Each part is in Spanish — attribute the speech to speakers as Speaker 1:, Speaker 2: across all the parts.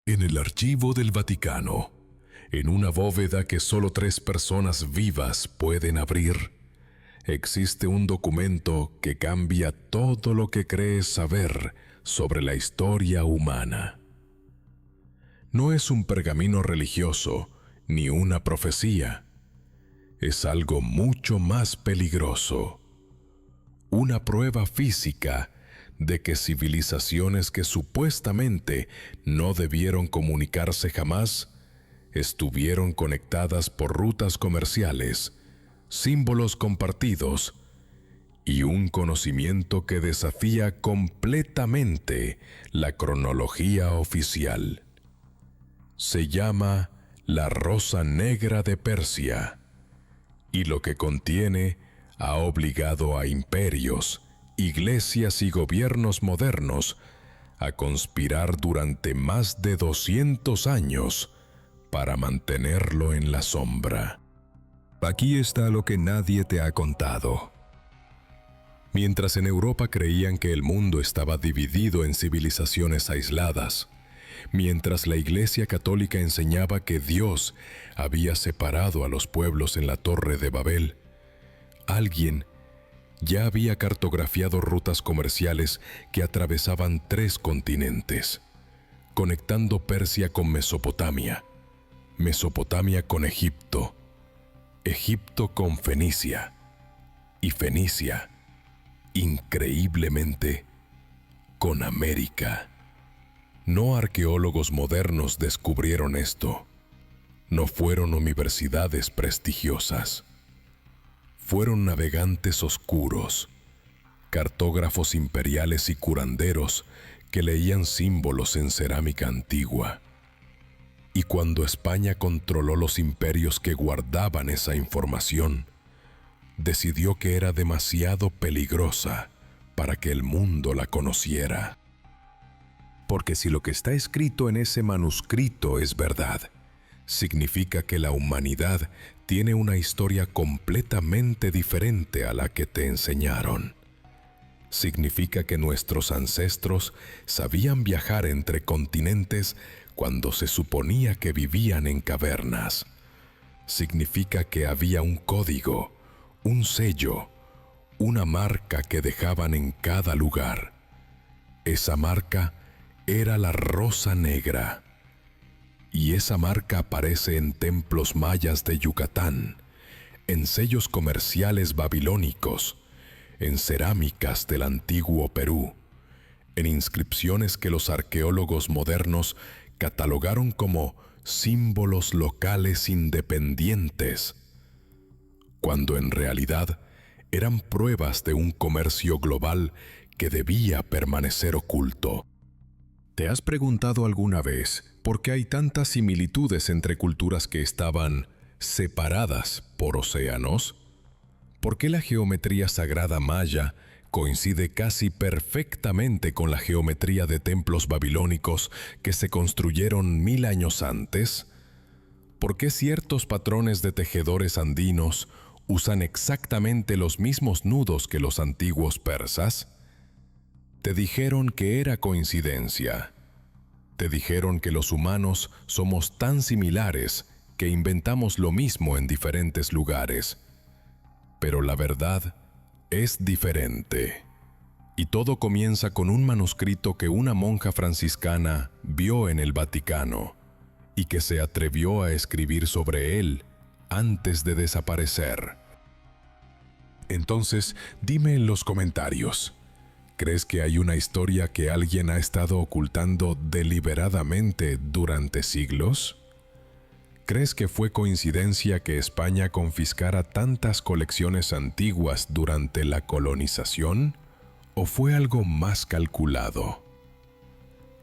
Speaker 1: En el archivo del Vaticano, en una bóveda que solo 3 personas vivas pueden abrir, existe un documento que cambia todo lo que crees saber sobre la historia humana. No es un pergamino religioso ni una profecía. Es algo mucho más peligroso. Una prueba física de que civilizaciones que supuestamente no debieron comunicarse jamás, estuvieron conectadas por rutas comerciales, símbolos compartidos y un conocimiento que desafía completamente la cronología oficial. Se llama la Rosa Negra de Persia, y lo que contiene ha obligado a imperios, iglesias y gobiernos modernos a conspirar durante más de 200 años para mantenerlo en la sombra.
Speaker 2: Aquí está lo que nadie te ha contado. Mientras en Europa creían que el mundo estaba dividido en civilizaciones aisladas, mientras la Iglesia Católica enseñaba que Dios había separado a los pueblos en la Torre de Babel, alguien ya había cartografiado rutas comerciales que atravesaban 3 continentes, conectando Persia con Mesopotamia, Mesopotamia con Egipto, Egipto con Fenicia y Fenicia, increíblemente, con América. No arqueólogos modernos descubrieron esto. No fueron universidades prestigiosas. Fueron navegantes oscuros, cartógrafos imperiales y curanderos que leían símbolos en cerámica antigua. Y cuando España controló los imperios que guardaban esa información, decidió que era demasiado peligrosa para que el mundo la conociera. Porque si lo que está escrito en ese manuscrito es verdad, significa que la humanidad tiene una historia completamente diferente a la que te enseñaron. Significa que nuestros ancestros sabían viajar entre continentes cuando se suponía que vivían en cavernas. Significa que había un código, un sello, una marca que dejaban en cada lugar. Esa marca era la Rosa Negra. Y esa marca aparece en templos mayas de Yucatán, en sellos comerciales babilónicos, en cerámicas del antiguo Perú, en inscripciones que los arqueólogos modernos catalogaron como símbolos locales independientes, cuando en realidad eran pruebas de un comercio global que debía permanecer oculto. ¿Te has preguntado alguna vez por qué hay tantas similitudes entre culturas que estaban separadas por océanos? ¿Por qué la geometría sagrada maya coincide casi perfectamente con la geometría de templos babilónicos que se construyeron 1000 años antes? ¿Por qué ciertos patrones de tejedores andinos usan exactamente los mismos nudos que los antiguos persas? Te dijeron que era coincidencia. Te dijeron que los humanos somos tan similares que inventamos lo mismo en diferentes lugares. Pero la verdad es diferente. Y todo comienza con un manuscrito que una monja franciscana vio en el Vaticano y que se atrevió a escribir sobre él antes de desaparecer. Entonces, dime en los comentarios, ¿crees que hay una historia que alguien ha estado ocultando deliberadamente durante siglos? ¿Crees que fue coincidencia que España confiscara tantas colecciones antiguas durante la colonización? ¿O fue algo más calculado?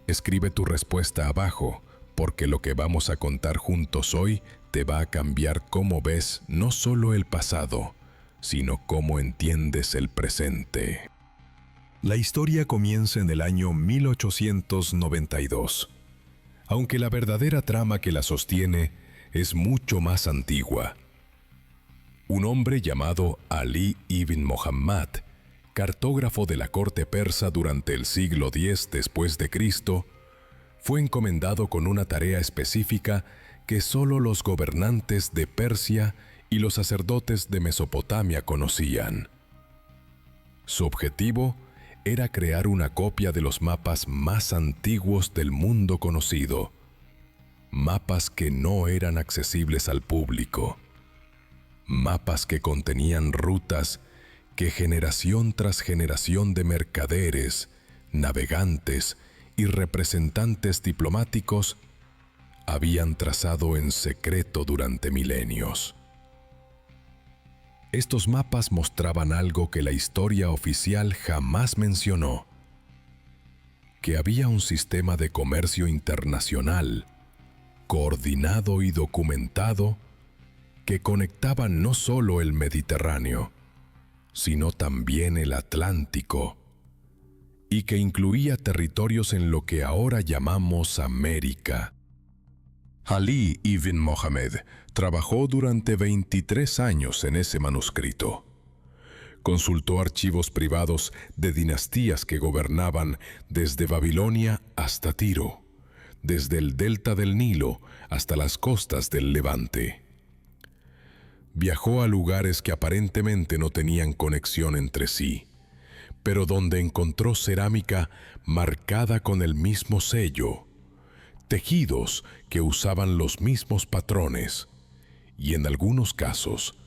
Speaker 2: Escribe tu respuesta abajo, porque lo que vamos a contar juntos hoy te va a cambiar cómo ves no solo el pasado, sino cómo entiendes el presente. La historia comienza en el año 1892, aunque la verdadera trama que la sostiene es mucho más antigua. Un hombre llamado Ali ibn Muhammad, cartógrafo de la corte persa durante el siglo X después de Cristo, fue encomendado con una tarea específica que solo los gobernantes de Persia y los sacerdotes de Mesopotamia conocían. Su objetivo era crear una copia de los mapas más antiguos del mundo conocido, mapas que no eran accesibles al público, mapas que contenían rutas que generación tras generación de mercaderes, navegantes y representantes diplomáticos habían trazado en secreto durante milenios. Estos mapas mostraban algo que la historia oficial jamás mencionó: que había un sistema de comercio internacional, coordinado y documentado, que conectaba no solo el Mediterráneo, sino también el Atlántico, y que incluía territorios en lo que ahora llamamos América. Ali ibn Mohammed trabajó durante 23 años en ese manuscrito. Consultó archivos privados de dinastías que gobernaban desde Babilonia hasta Tiro, desde el delta del Nilo hasta las costas del Levante. Viajó a lugares que aparentemente no tenían conexión entre sí, pero donde encontró cerámica marcada con el mismo sello, tejidos que usaban los mismos patrones y, en algunos casos,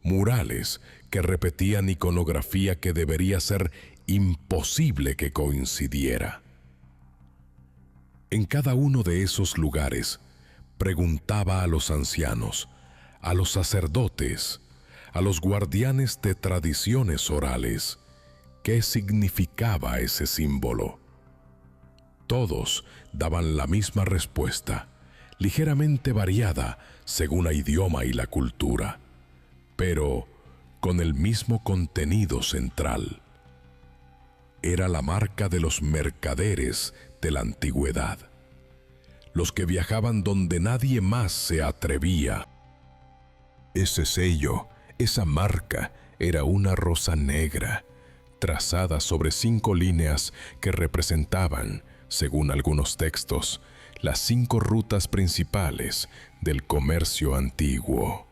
Speaker 2: murales que repetían iconografía que debería ser imposible que coincidiera. En cada uno de esos lugares preguntaba a los ancianos, a los sacerdotes, a los guardianes de tradiciones orales, qué significaba ese símbolo. Todos daban la misma respuesta, ligeramente variada según el idioma y la cultura, pero con el mismo contenido central. Era la marca de los mercaderes de la antigüedad, los que viajaban donde nadie más se atrevía. Ese sello, esa marca, era una rosa negra, trazada sobre 5 líneas que representaban, según algunos textos, las 5 rutas principales del comercio antiguo.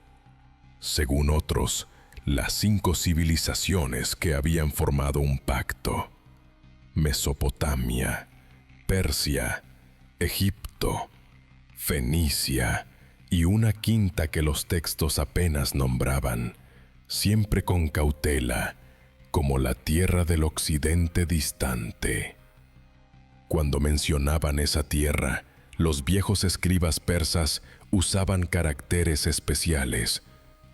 Speaker 2: Según otros, las 5 civilizaciones que habían formado un pacto: Mesopotamia, Persia, Egipto, Fenicia y una quinta que los textos apenas nombraban, siempre con cautela, como la tierra del occidente distante. Cuando mencionaban esa tierra, los viejos escribas persas usaban caracteres especiales,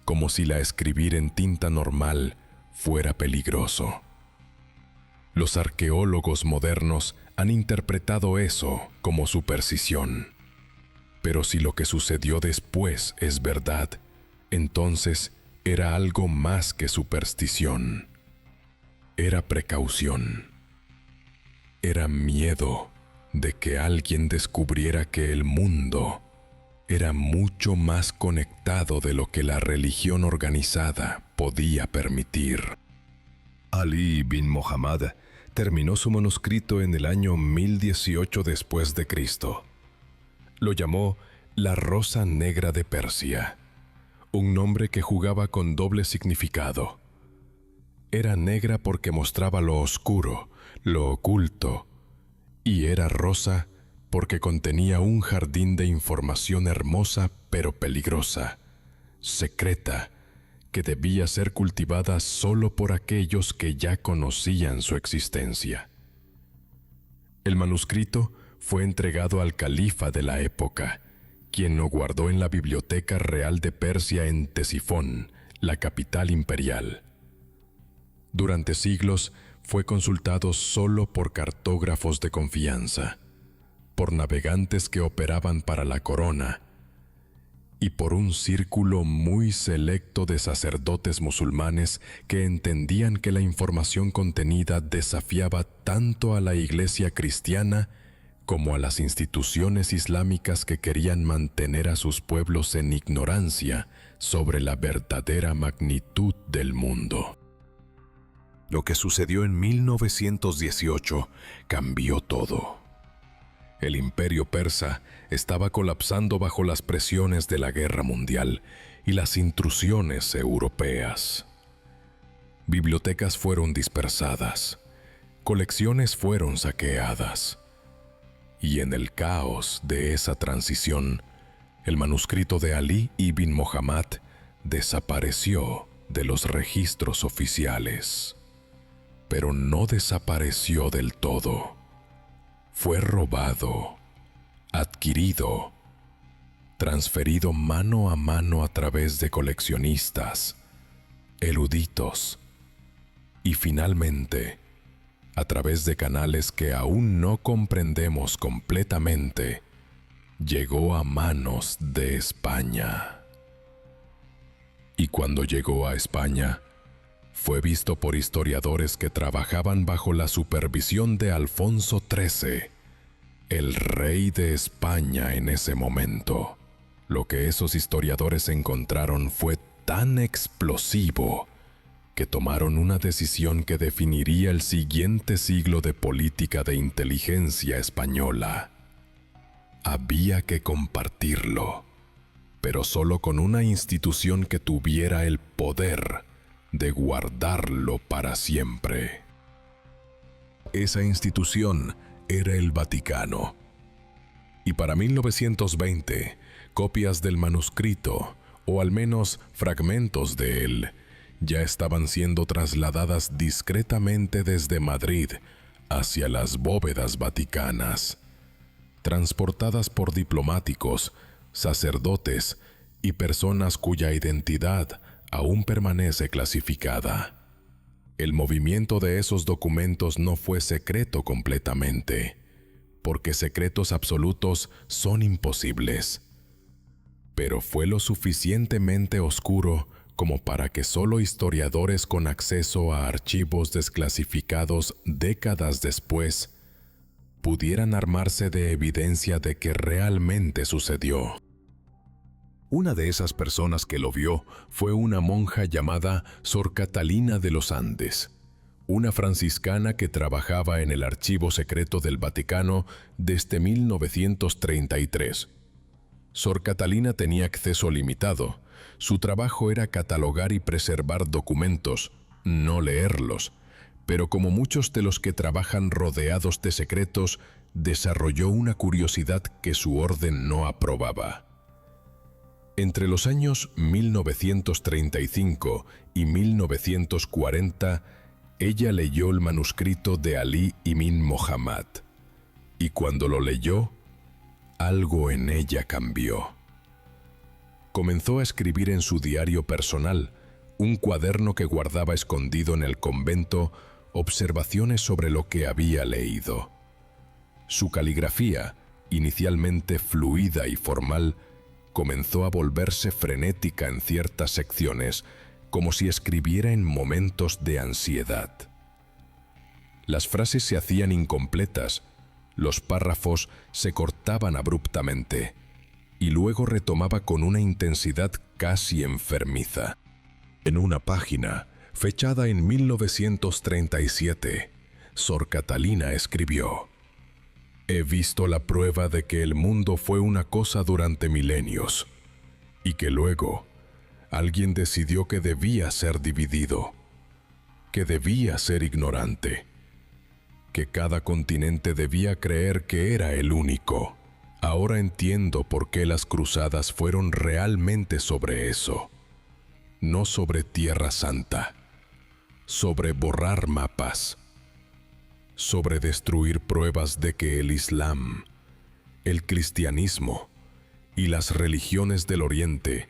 Speaker 2: como si la escribir en tinta normal fuera peligroso. Los arqueólogos modernos han interpretado eso como superstición. Pero si lo que sucedió después es verdad, entonces era algo más que superstición. Era precaución. Era miedo de que alguien descubriera que el mundo era mucho más conectado de lo que la religión organizada podía permitir. Ali bin Muhammad terminó su manuscrito en el año 1018 después de Cristo. Lo llamó la Rosa Negra de Persia, un nombre que jugaba con doble significado. Era negra porque mostraba lo oscuro, lo oculto, y era rosa porque contenía un jardín de información hermosa pero peligrosa, secreta, que debía ser cultivada solo por aquellos que ya conocían su existencia. El manuscrito fue entregado al califa de la época, quien lo guardó en la Biblioteca Real de Persia en Ctesifón, la capital imperial. Durante siglos fue consultado solo por cartógrafos de confianza, por navegantes que operaban para la corona y por un círculo muy selecto de sacerdotes musulmanes que entendían que la información contenida desafiaba tanto a la Iglesia cristiana como a las instituciones islámicas que querían mantener a sus pueblos en ignorancia sobre la verdadera magnitud del mundo. Lo que sucedió en 1918 cambió todo.
Speaker 1: El imperio persa estaba colapsando bajo las presiones de la guerra mundial y las intrusiones europeas. Bibliotecas fueron dispersadas, colecciones fueron saqueadas, y en el caos de esa transición, el manuscrito de Ali ibn Muhammad desapareció de los registros oficiales. Pero no desapareció del todo. Fue robado, adquirido, transferido mano a mano a través de coleccionistas, eruditos y finalmente a través de canales que aún no comprendemos completamente, llegó a manos de España. Y cuando llegó a España, fue visto por historiadores que trabajaban bajo la supervisión de Alfonso XIII, el rey de España en ese momento. Lo que esos historiadores encontraron fue tan explosivo que tomaron una decisión que definiría el siguiente siglo de política de inteligencia española. Había que compartirlo, pero solo con una institución que tuviera el poder de guardarlo para siempre. Esa institución era el Vaticano. Y para 1920, copias del manuscrito, o al menos fragmentos de él, ya estaban siendo trasladadas discretamente desde Madrid hacia las bóvedas vaticanas, transportadas por diplomáticos, sacerdotes y personas cuya identidad aún permanece clasificada. El movimiento de esos documentos no fue secreto completamente, porque secretos absolutos son imposibles. Pero fue lo suficientemente oscuro como para que solo historiadores con acceso a archivos desclasificados décadas después pudieran armarse de evidencia de que realmente sucedió. Una de esas personas que lo vio fue una monja llamada Sor Catalina de los Andes, una franciscana que trabajaba en el archivo secreto del Vaticano desde 1933. Sor Catalina tenía acceso limitado. Su trabajo era catalogar y preservar documentos, no leerlos, pero como muchos de los que trabajan rodeados de secretos, desarrolló una curiosidad que su orden no aprobaba. Entre los años 1935 y 1940, ella leyó el manuscrito de Ali ibn Muhammad, y cuando lo leyó, algo en ella cambió. Comenzó a escribir en su diario personal, un cuaderno que guardaba escondido en el convento, observaciones sobre lo que había leído. Su caligrafía, inicialmente fluida y formal, comenzó a volverse frenética en ciertas secciones, como si escribiera en momentos de ansiedad. Las frases se hacían incompletas, los párrafos se cortaban abruptamente, y luego retomaba con una intensidad casi enfermiza. En una página, fechada en 1937, Sor Catalina escribió: «He visto la prueba de que el mundo fue una cosa durante milenios, y que luego alguien decidió que debía ser dividido, que debía ser ignorante, que cada continente debía creer que era el único. Ahora entiendo por qué las cruzadas fueron realmente sobre eso, no sobre Tierra Santa, sobre borrar mapas, sobre destruir pruebas de que el Islam, el cristianismo y las religiones del Oriente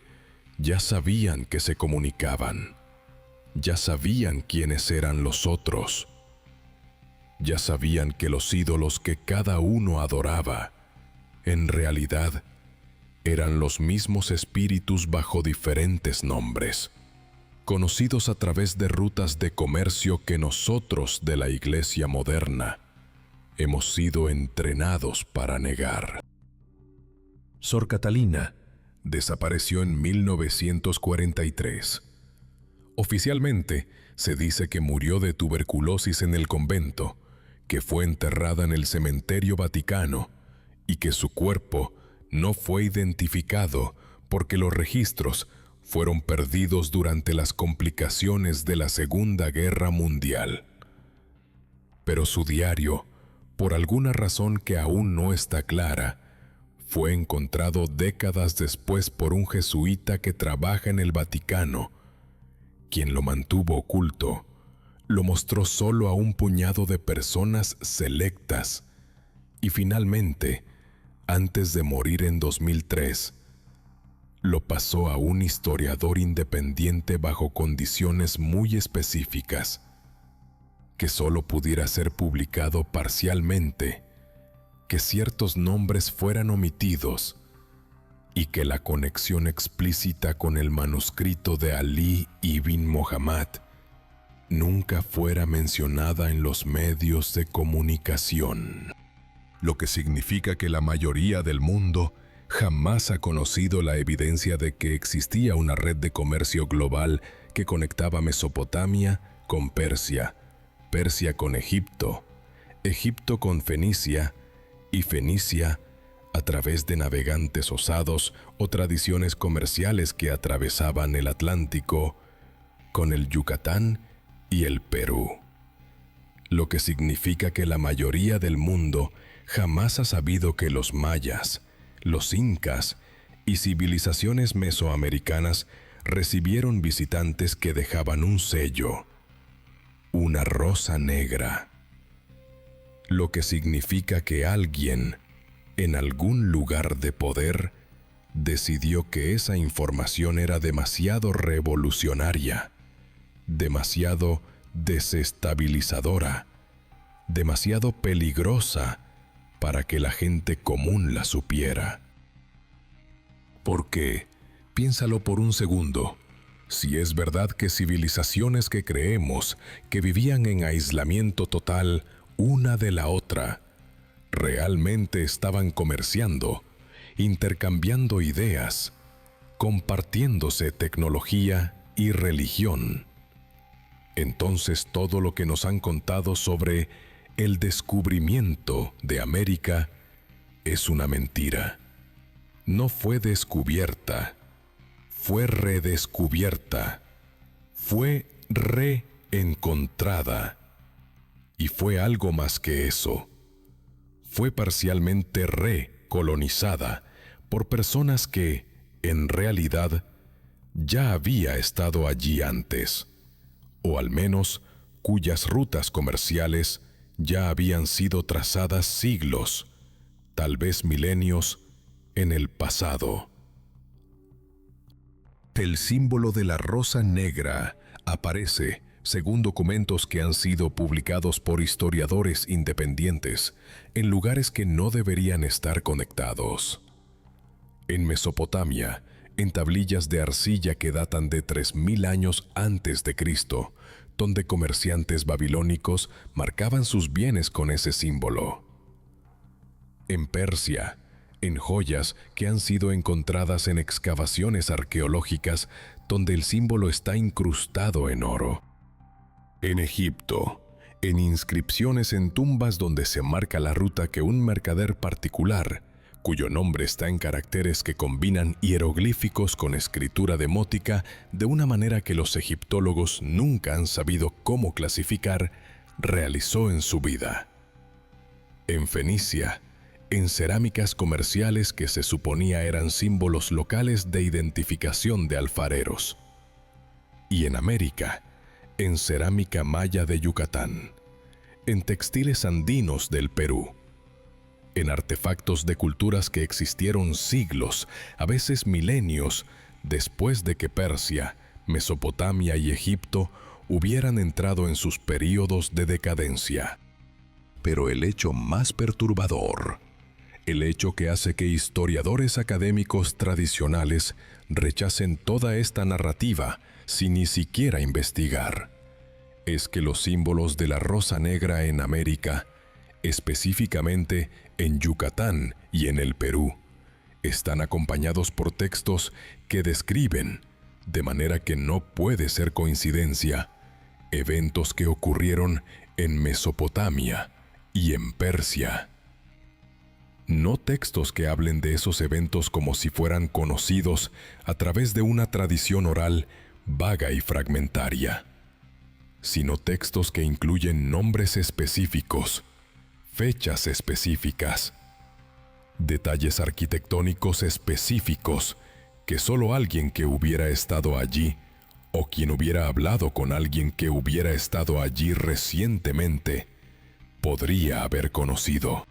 Speaker 1: ya sabían que se comunicaban, ya sabían quiénes eran los otros, ya sabían que los ídolos que cada uno adoraba en realidad eran los mismos espíritus bajo diferentes nombres, conocidos a través de rutas de comercio que nosotros de la Iglesia moderna hemos sido entrenados para negar». Sor Catalina desapareció en 1943. Oficialmente, se dice que murió de tuberculosis en el convento, que fue enterrada en el cementerio Vaticano y que su cuerpo no fue identificado porque los registros fueron perdidos durante las complicaciones de la Segunda Guerra Mundial. Pero su diario, por alguna razón que aún no está clara, fue encontrado décadas después por un jesuita que trabaja en el Vaticano, quien lo mantuvo oculto. Lo mostró solo a un puñado de personas selectas y finalmente, antes de morir en 2003, lo pasó a un historiador independiente bajo condiciones muy específicas, que solo pudiera ser publicado parcialmente, que ciertos nombres fueran omitidos y que la conexión explícita con el manuscrito de Ali ibn Muhammad nunca fuera mencionada en los medios de comunicación. Lo que significa que la mayoría del mundo jamás ha conocido la evidencia de que existía una red de comercio global que conectaba Mesopotamia con Persia, Persia con Egipto, Egipto con Fenicia y Fenicia a través de navegantes osados o tradiciones comerciales que atravesaban el Atlántico con el Yucatán y el Perú. Lo que significa que la mayoría del mundo jamás ha sabido que los mayas, los incas y civilizaciones mesoamericanas recibieron visitantes que dejaban un sello, una rosa negra. Lo que significa que alguien, en algún lugar de poder, decidió que esa información era demasiado revolucionaria, demasiado desestabilizadora, demasiado peligrosa para que la gente común la supiera. Porque, piénsalo por un segundo, si es verdad que civilizaciones que creemos que vivían en aislamiento total una de la otra, realmente estaban comerciando, intercambiando ideas, compartiéndose tecnología y religión, entonces todo lo que nos han contado sobre el descubrimiento de América es una mentira. No fue descubierta, fue redescubierta, fue reencontrada. Y fue algo más que eso. Fue parcialmente recolonizada por personas que, en realidad, ya había estado allí antes, o al menos cuyas rutas comerciales ya habían sido trazadas siglos, tal vez milenios, en el pasado. El símbolo de la rosa negra aparece, según documentos que han sido publicados por historiadores independientes, en lugares que no deberían estar conectados. En Mesopotamia, en tablillas de arcilla que datan de 3000 años antes de Cristo, donde comerciantes babilónicos marcaban sus bienes con ese símbolo. En Persia, en joyas que han sido encontradas en excavaciones arqueológicas donde el símbolo está incrustado en oro. En Egipto, en inscripciones en tumbas donde se marca la ruta que un mercader particular, cuyo nombre está en caracteres que combinan hieroglíficos con escritura demótica de una manera que los egiptólogos nunca han sabido cómo clasificar, realizó en su vida. En Fenicia, en cerámicas comerciales que se suponía eran símbolos locales de identificación de alfareros. Y en América, en cerámica maya de Yucatán, en textiles andinos del Perú, en artefactos de culturas que existieron siglos, a veces milenios, después de que Persia, Mesopotamia y Egipto hubieran entrado en sus períodos de decadencia. Pero el hecho más perturbador, el hecho que hace que historiadores académicos tradicionales rechacen toda esta narrativa sin ni siquiera investigar, es que los símbolos de la rosa negra en América, específicamente en Yucatán y en el Perú, están acompañados por textos que describen, de manera que no puede ser coincidencia, eventos que ocurrieron en Mesopotamia y en Persia.
Speaker 2: No textos que hablen de esos eventos como si fueran conocidos a través de una tradición oral vaga y fragmentaria, sino textos que incluyen nombres específicos, fechas específicas, detalles arquitectónicos específicos que solo alguien que hubiera estado allí o quien hubiera hablado con alguien que hubiera estado allí recientemente podría haber conocido.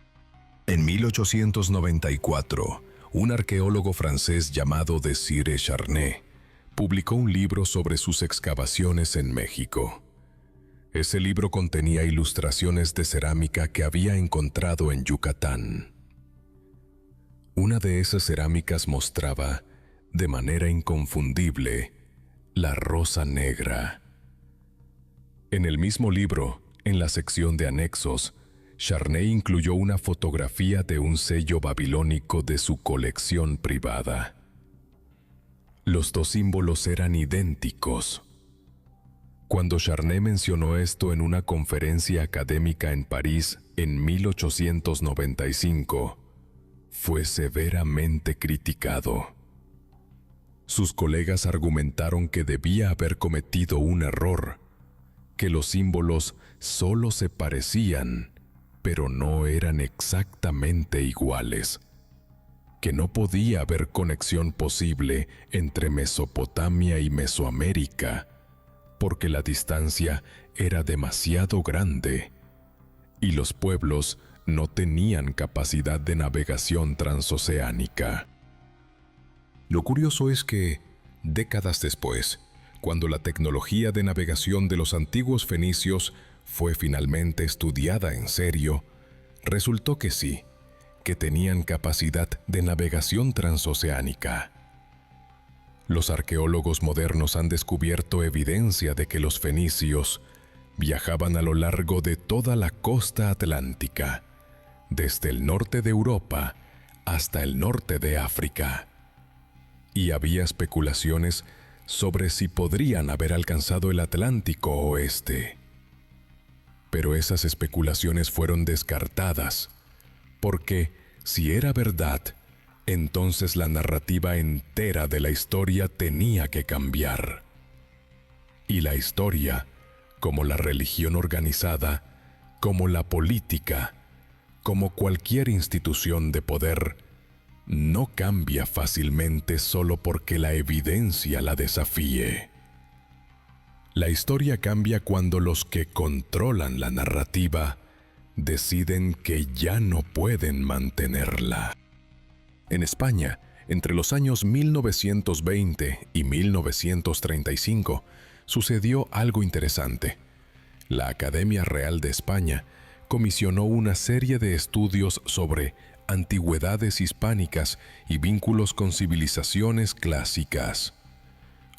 Speaker 1: En 1894, un arqueólogo francés llamado Désiré Charnay publicó un libro sobre sus excavaciones en México. Ese libro contenía ilustraciones de cerámica que había encontrado en Yucatán. Una de esas cerámicas mostraba, de manera inconfundible, la rosa negra. En el mismo libro, en la sección de anexos, Charnay incluyó una fotografía de un sello babilónico de su colección privada. Los dos símbolos eran idénticos. Cuando Charnay mencionó esto en una conferencia académica en París en 1895, fue severamente criticado. Sus colegas argumentaron que debía haber cometido un error, que los símbolos solo se parecían, pero no eran exactamente iguales, que no podía haber conexión posible entre Mesopotamia y Mesoamérica, porque la distancia era demasiado grande y los pueblos no tenían capacidad de navegación transoceánica. Lo curioso es que, décadas después, cuando la tecnología de navegación de los antiguos fenicios fue finalmente estudiada en serio, resultó que sí, que tenían capacidad de navegación transoceánica. Los arqueólogos modernos han descubierto evidencia de que los fenicios viajaban a lo largo de toda la costa atlántica, desde el norte de Europa hasta el norte de África. Y había especulaciones sobre si podrían haber alcanzado el Atlántico Oeste. Pero esas especulaciones fueron descartadas, porque si era verdad, entonces la narrativa entera de la historia tenía que cambiar. Y la historia, como la religión organizada, como la política, como cualquier institución de poder, no cambia fácilmente solo porque la evidencia la desafíe. La historia cambia cuando los que controlan la narrativa deciden que ya no pueden mantenerla. En España, entre los años 1920 y 1935, sucedió algo interesante. La Academia Real de España comisionó una serie de estudios sobre antigüedades hispánicas y vínculos con civilizaciones clásicas.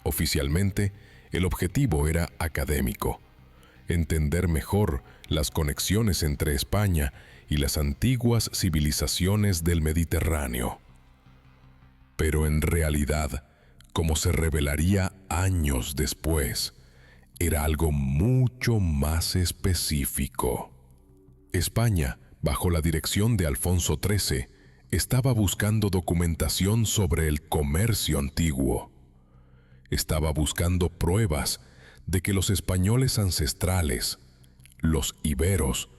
Speaker 1: Oficialmente, el objetivo era académico: entender mejor las conexiones entre España y las antiguas civilizaciones del Mediterráneo. Pero en realidad, como se revelaría años después, era algo mucho más específico. España, bajo la dirección de Alfonso XIII, estaba buscando documentación sobre el comercio antiguo. Estaba buscando pruebas de que los españoles ancestrales, los iberos,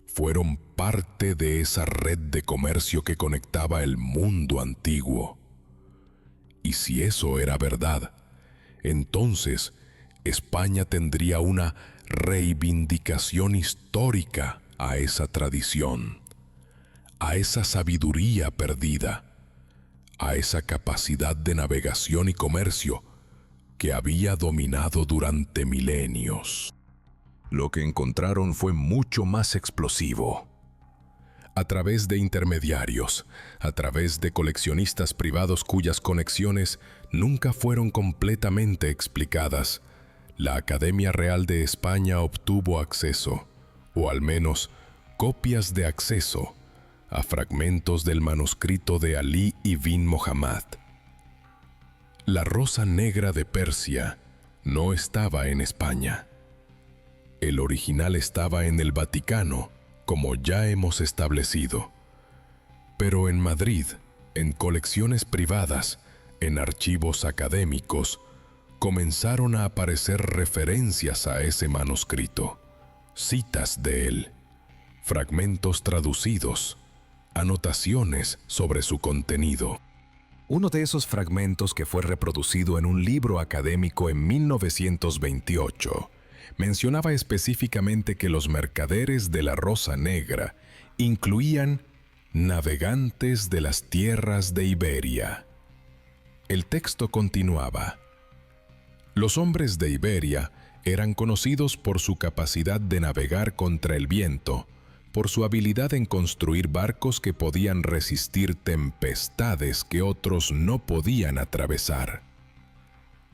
Speaker 1: fueron parte de esa red de comercio que conectaba el mundo antiguo. Y si eso era verdad, entonces España tendría una reivindicación histórica a esa tradición, a esa sabiduría perdida, a esa capacidad de navegación y comercio que había dominado durante milenios. Lo que encontraron fue mucho más explosivo. A través de intermediarios, a través de coleccionistas privados cuyas conexiones nunca fueron completamente explicadas, la Academia Real de España obtuvo acceso, o al menos copias de acceso, a fragmentos del manuscrito de Ali ibn Muhammad. La rosa negra de Persia no estaba en España. El original estaba en el Vaticano, como ya hemos establecido. Pero en Madrid, en colecciones privadas, en archivos académicos, comenzaron a aparecer referencias a ese manuscrito, citas de él, fragmentos traducidos, anotaciones sobre su contenido.
Speaker 2: Uno de esos fragmentos, que fue reproducido en un libro académico en 1928, mencionaba específicamente que los mercaderes de la Rosa Negra incluían navegantes de las tierras de Iberia. El texto continuaba: los hombres de Iberia eran conocidos por su capacidad de navegar contra el viento, por su habilidad en construir barcos que podían resistir tempestades que otros no podían atravesar.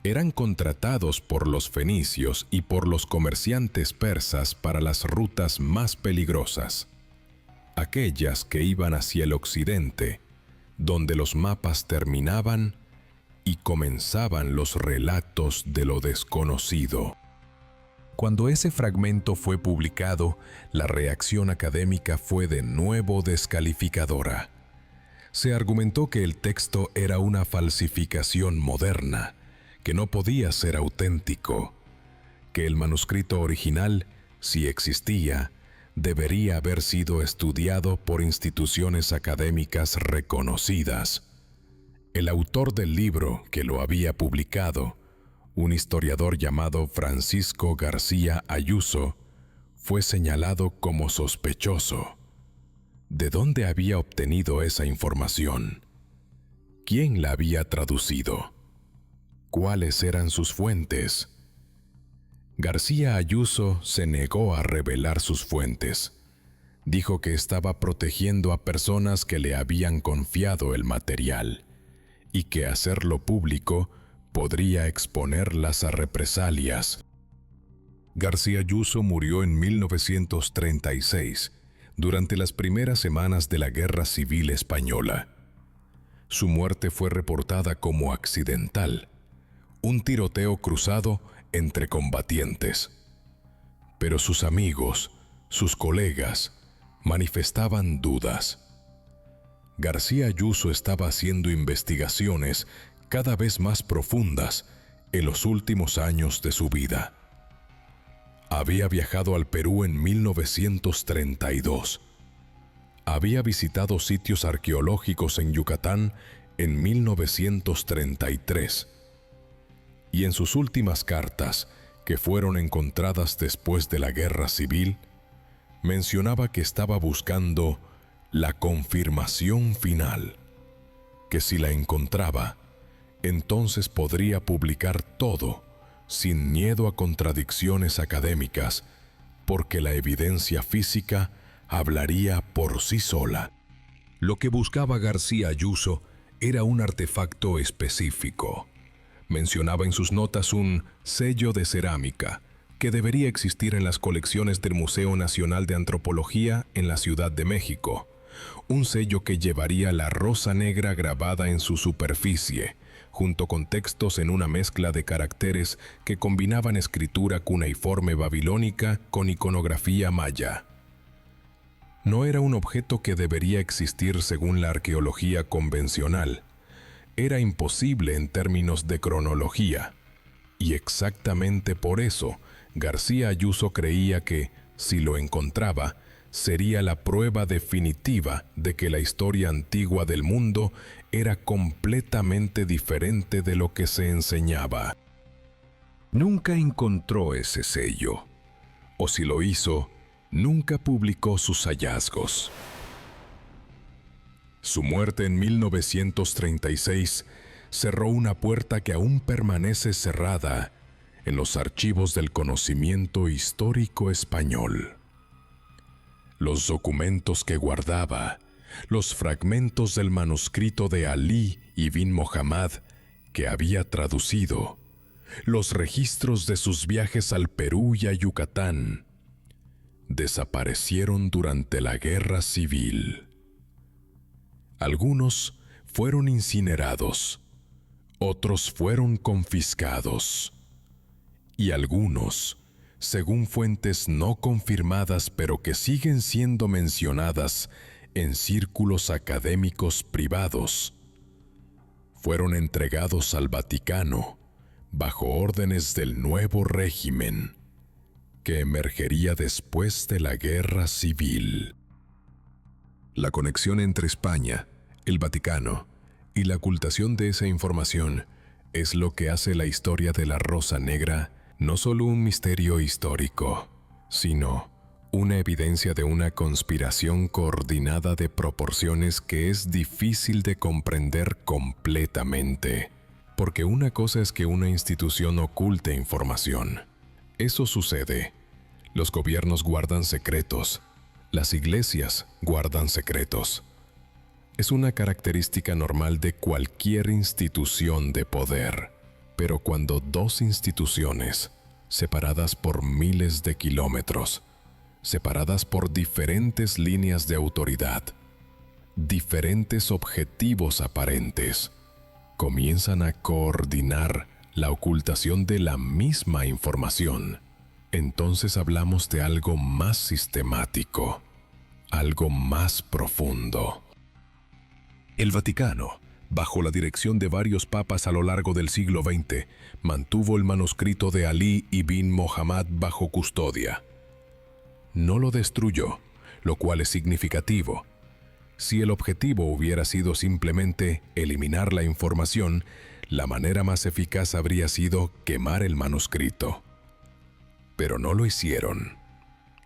Speaker 2: Eran contratados por los fenicios y por los comerciantes persas para las rutas más peligrosas, aquellas que iban hacia el occidente, donde los mapas terminaban y comenzaban los relatos de lo desconocido. Cuando ese fragmento fue publicado, la reacción académica fue de nuevo descalificadora. Se argumentó que el texto era una falsificación moderna, que no podía ser auténtico, que el manuscrito original, si existía, debería haber sido estudiado por instituciones académicas reconocidas. El autor del libro que lo había publicado, un historiador llamado Francisco García Ayuso, fue señalado como sospechoso. ¿De dónde había obtenido esa información? ¿Quién la había traducido? ¿Cuáles eran sus fuentes? García Ayuso se negó a revelar sus fuentes. Dijo que estaba protegiendo a personas que le habían confiado el material y que hacerlo público podría exponerlas a represalias. García Ayuso murió en 1936, durante las primeras semanas de la Guerra Civil Española. Su muerte fue reportada como accidental, un tiroteo cruzado entre combatientes. Pero sus amigos, sus colegas, manifestaban dudas. García Ayuso estaba haciendo investigaciones cada vez más profundas en los últimos años de su vida. Había viajado al Perú en 1932. Había visitado sitios arqueológicos en Yucatán en 1933. Y en sus últimas cartas, que fueron encontradas después de la Guerra Civil, mencionaba que estaba buscando la confirmación final, que si la encontraba, entonces podría publicar todo sin miedo a contradicciones académicas, porque la evidencia física hablaría por sí sola. Lo que buscaba García Ayuso era un artefacto específico. Mencionaba en sus notas un sello de cerámica que debería existir en las colecciones del Museo Nacional de Antropología en la Ciudad de México. Un sello que llevaría la Rosa Negra grabada en su superficie, junto con textos en una mezcla de caracteres que combinaban escritura cuneiforme babilónica con iconografía maya. No era un objeto que debería existir según la arqueología convencional. Era imposible en términos de cronología. Y exactamente por eso, García Ayuso creía que, si lo encontraba, sería la prueba definitiva de que la historia antigua del mundo era completamente diferente de lo que se enseñaba. Nunca encontró ese sello, o si lo hizo, nunca publicó sus hallazgos. Su muerte en 1936 cerró una puerta que aún permanece cerrada en los archivos del conocimiento histórico español. Los documentos que guardaba, los fragmentos del manuscrito de Ali ibn Muhammad que había traducido, los registros de sus viajes al Perú y a Yucatán, desaparecieron durante la Guerra Civil. Algunos fueron incinerados, otros fueron confiscados, y algunos, según fuentes no confirmadas pero que siguen siendo mencionadas en círculos académicos privados, fueron entregados al Vaticano bajo órdenes del nuevo régimen que emergería después de la Guerra Civil.
Speaker 1: La conexión entre España, el Vaticano y la ocultación de esa información es lo que hace la historia de la Rosa Negra no solo un misterio histórico, sino una evidencia de una conspiración coordinada de proporciones que es difícil de comprender completamente. Porque una cosa es que una institución oculte información. Eso sucede. Los gobiernos guardan secretos. Las iglesias guardan secretos. Es una característica normal de cualquier institución de poder. Pero cuando dos instituciones, separadas por miles de kilómetros, separadas por diferentes líneas de autoridad, diferentes objetivos aparentes, comienzan a coordinar la ocultación de la misma información, entonces hablamos de algo más sistemático, algo más profundo. El Vaticano, bajo la dirección de varios papas a lo largo del siglo XX, mantuvo el manuscrito de Ali ibn Muhammad bajo custodia. No lo destruyó, lo cual es significativo. Si el objetivo hubiera sido simplemente eliminar la información, la manera más eficaz habría sido quemar el manuscrito. Pero no lo hicieron.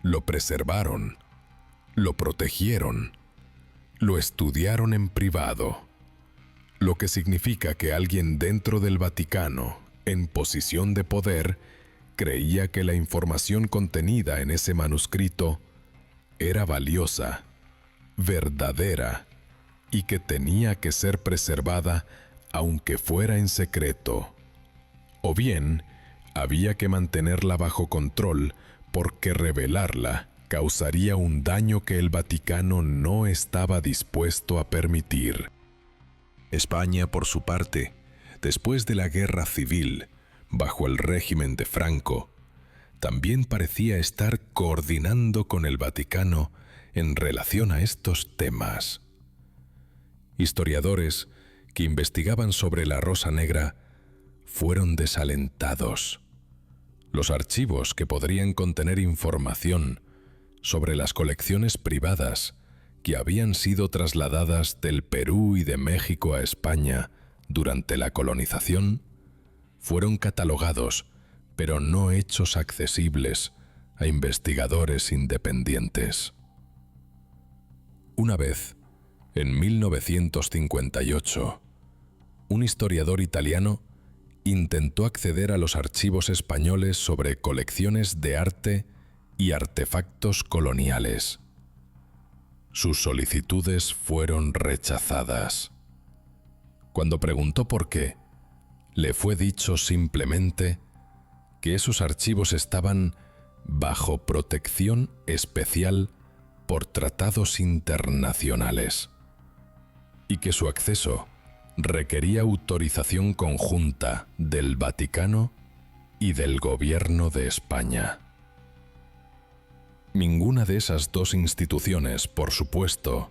Speaker 1: Lo preservaron, lo protegieron, lo estudiaron en privado. Lo que significa que alguien dentro del Vaticano, en posición de poder, creía que la información contenida en ese manuscrito era valiosa, verdadera, y que tenía que ser preservada aunque fuera en secreto. O bien, había que mantenerla bajo control porque revelarla causaría un daño que el Vaticano no estaba dispuesto a permitir. España, por su parte, después de la Guerra Civil, bajo el régimen de Franco, también parecía estar coordinando con el Vaticano en relación a estos temas. Historiadores que investigaban sobre la Rosa Negra fueron desalentados. Los archivos que podrían contener información sobre las colecciones privadas que habían sido trasladadas del Perú y de México a España durante la colonización fueron catalogados, pero no hechos accesibles a investigadores independientes. Una vez, en 1958, un historiador italiano intentó acceder a los archivos españoles sobre colecciones de arte y artefactos coloniales. Sus solicitudes fueron rechazadas. Cuando preguntó por qué, le fue dicho simplemente que esos archivos estaban bajo protección especial por tratados internacionales y que su acceso requería autorización conjunta del Vaticano y del Gobierno de España. Ninguna de esas dos instituciones, por supuesto,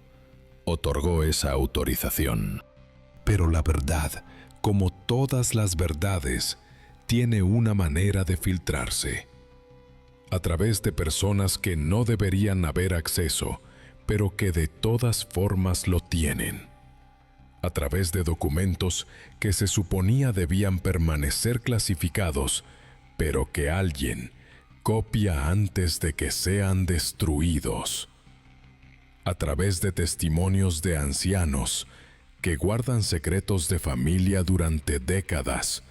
Speaker 1: otorgó esa autorización. Pero la verdad, como todas las verdades, tiene una manera de filtrarse. A través de personas que no deberían haber acceso, pero que de todas formas lo tienen. A través de documentos que se suponía debían permanecer clasificados, pero que alguien copia antes de que sean destruidos. A través de testimonios de ancianos que guardan secretos de familia durante décadas,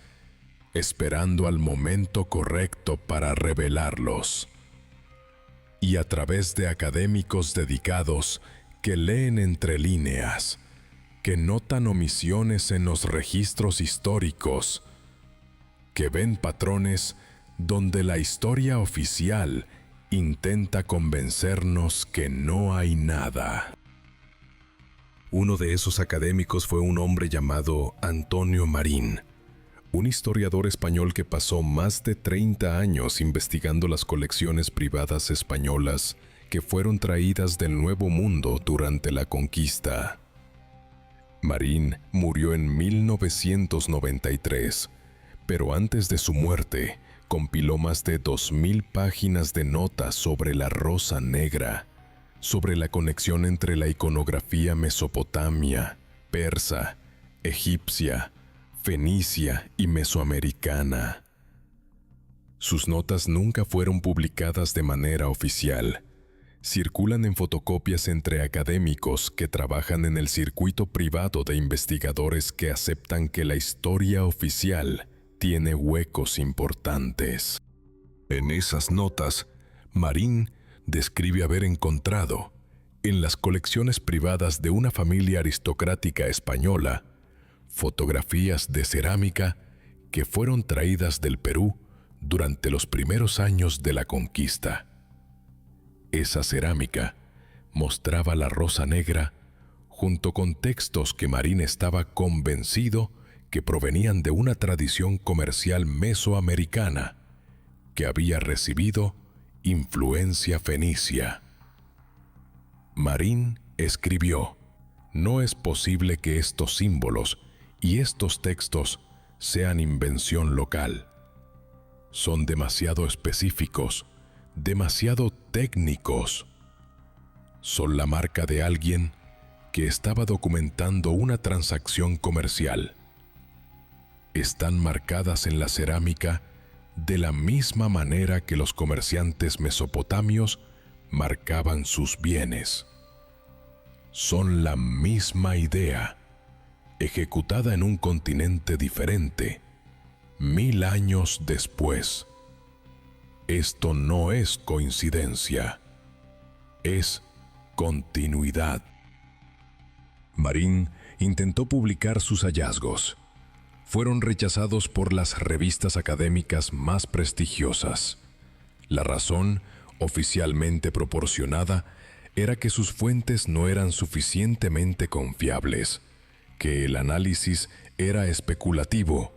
Speaker 1: esperando al momento correcto para revelarlos. Y a través de académicos dedicados que leen entre líneas, que notan omisiones en los registros históricos, que ven patrones donde la historia oficial intenta convencernos que no hay nada. Uno de esos académicos fue un hombre llamado Antonio Marín, un historiador español que pasó más de 30 años investigando las colecciones privadas españolas que fueron traídas del Nuevo Mundo durante la conquista. Marín murió en 1993, pero antes de su muerte, compiló más de 2000 páginas de notas sobre la Rosa Negra, sobre la conexión entre la iconografía mesopotamia, persa, egipcia, fenicia y mesoamericana. Sus notas nunca fueron publicadas de manera oficial. Circulan en fotocopias entre académicos que trabajan en el circuito privado de investigadores que aceptan que la historia oficial tiene huecos importantes. En esas notas, Marín describe haber encontrado, en las colecciones privadas de una familia aristocrática española, fotografías de cerámica que fueron traídas del Perú durante los primeros años de la conquista. Esa cerámica mostraba la Rosa Negra junto con textos que Marín estaba convencido que provenían de una tradición comercial mesoamericana que había recibido influencia fenicia. Marín escribió: «No es posible que estos símbolos y estos textos sean invención local. Son demasiado específicos, demasiado técnicos. Son la marca de alguien que estaba documentando una transacción comercial. Están marcadas en la cerámica de la misma manera que los comerciantes mesopotamios marcaban sus bienes. Son la misma idea, ejecutada en un continente diferente, 1000 años después. Esto no es coincidencia, es continuidad». Marín intentó publicar sus hallazgos. Fueron rechazados por las revistas académicas más prestigiosas. La razón, oficialmente proporcionada, era que sus fuentes no eran suficientemente confiables, que el análisis era especulativo,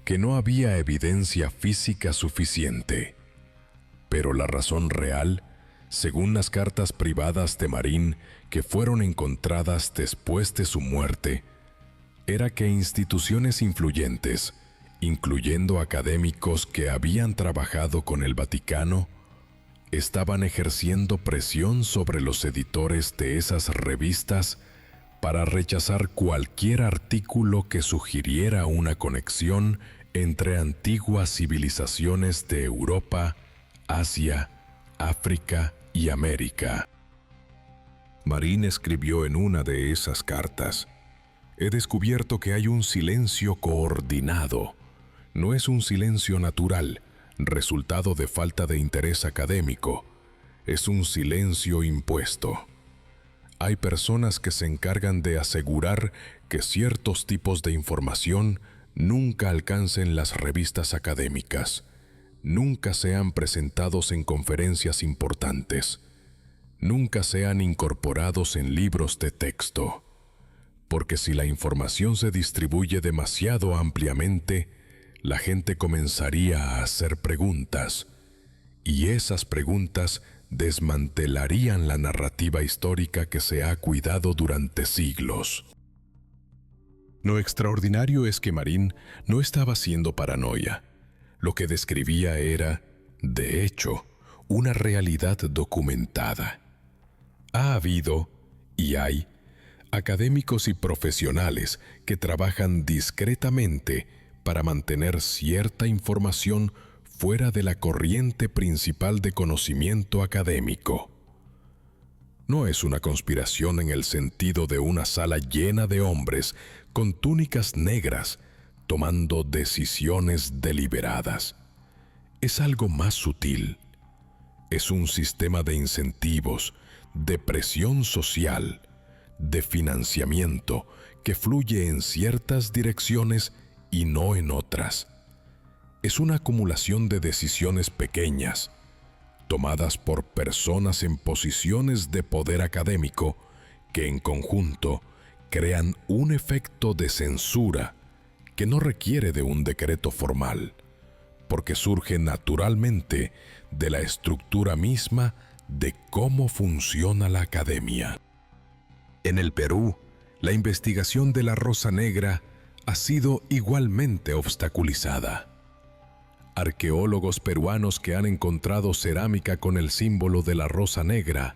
Speaker 1: que no había evidencia física suficiente. Pero la razón real, según las cartas privadas de Marín que fueron encontradas después de su muerte, era que instituciones influyentes, incluyendo académicos que habían trabajado con el Vaticano, estaban ejerciendo presión sobre los editores de esas revistas para rechazar cualquier artículo que sugiriera una conexión entre antiguas civilizaciones de Europa, Asia, África y América. Marín escribió en una de esas cartas: «He descubierto que hay un silencio coordinado. No es un silencio natural, resultado de falta de interés académico. Es un silencio impuesto. Hay personas que se encargan de asegurar que ciertos tipos de información nunca alcancen las revistas académicas, nunca sean presentados en conferencias importantes, nunca sean incorporados en libros de texto. Porque si la información se distribuye demasiado ampliamente, la gente comenzaría a hacer preguntas, y esas preguntas desmantelarían la narrativa histórica que se ha cuidado durante siglos». Lo extraordinario es que Marín no estaba haciendo paranoia. Lo que describía era, de hecho, una realidad documentada. Ha habido, y hay, académicos y profesionales que trabajan discretamente para mantener cierta información fuera de la corriente principal de conocimiento académico. No es una conspiración en el sentido de una sala llena de hombres con túnicas negras tomando decisiones deliberadas. Es algo más sutil. Es un sistema de incentivos, de presión social, de financiamiento que fluye en ciertas direcciones y no en otras. Es una acumulación de decisiones pequeñas, tomadas por personas en posiciones de poder académico que en conjunto crean un efecto de censura que no requiere de un decreto formal, porque surge naturalmente de la estructura misma
Speaker 2: de cómo funciona la academia. En el Perú, la investigación de la Rosa Negra ha sido igualmente obstaculizada. Arqueólogos peruanos que han encontrado cerámica con el símbolo de la Rosa Negra,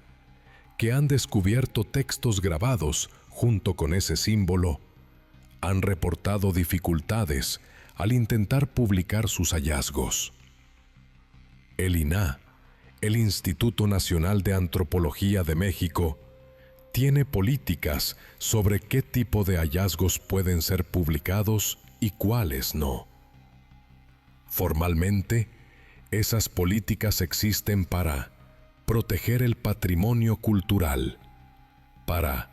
Speaker 2: que han descubierto textos grabados junto con ese símbolo, han reportado dificultades al intentar publicar sus hallazgos. El INAH, el Instituto Nacional de Antropología de México, tiene políticas sobre qué tipo de hallazgos pueden ser publicados y cuáles no. Formalmente, esas políticas existen para proteger el patrimonio cultural, para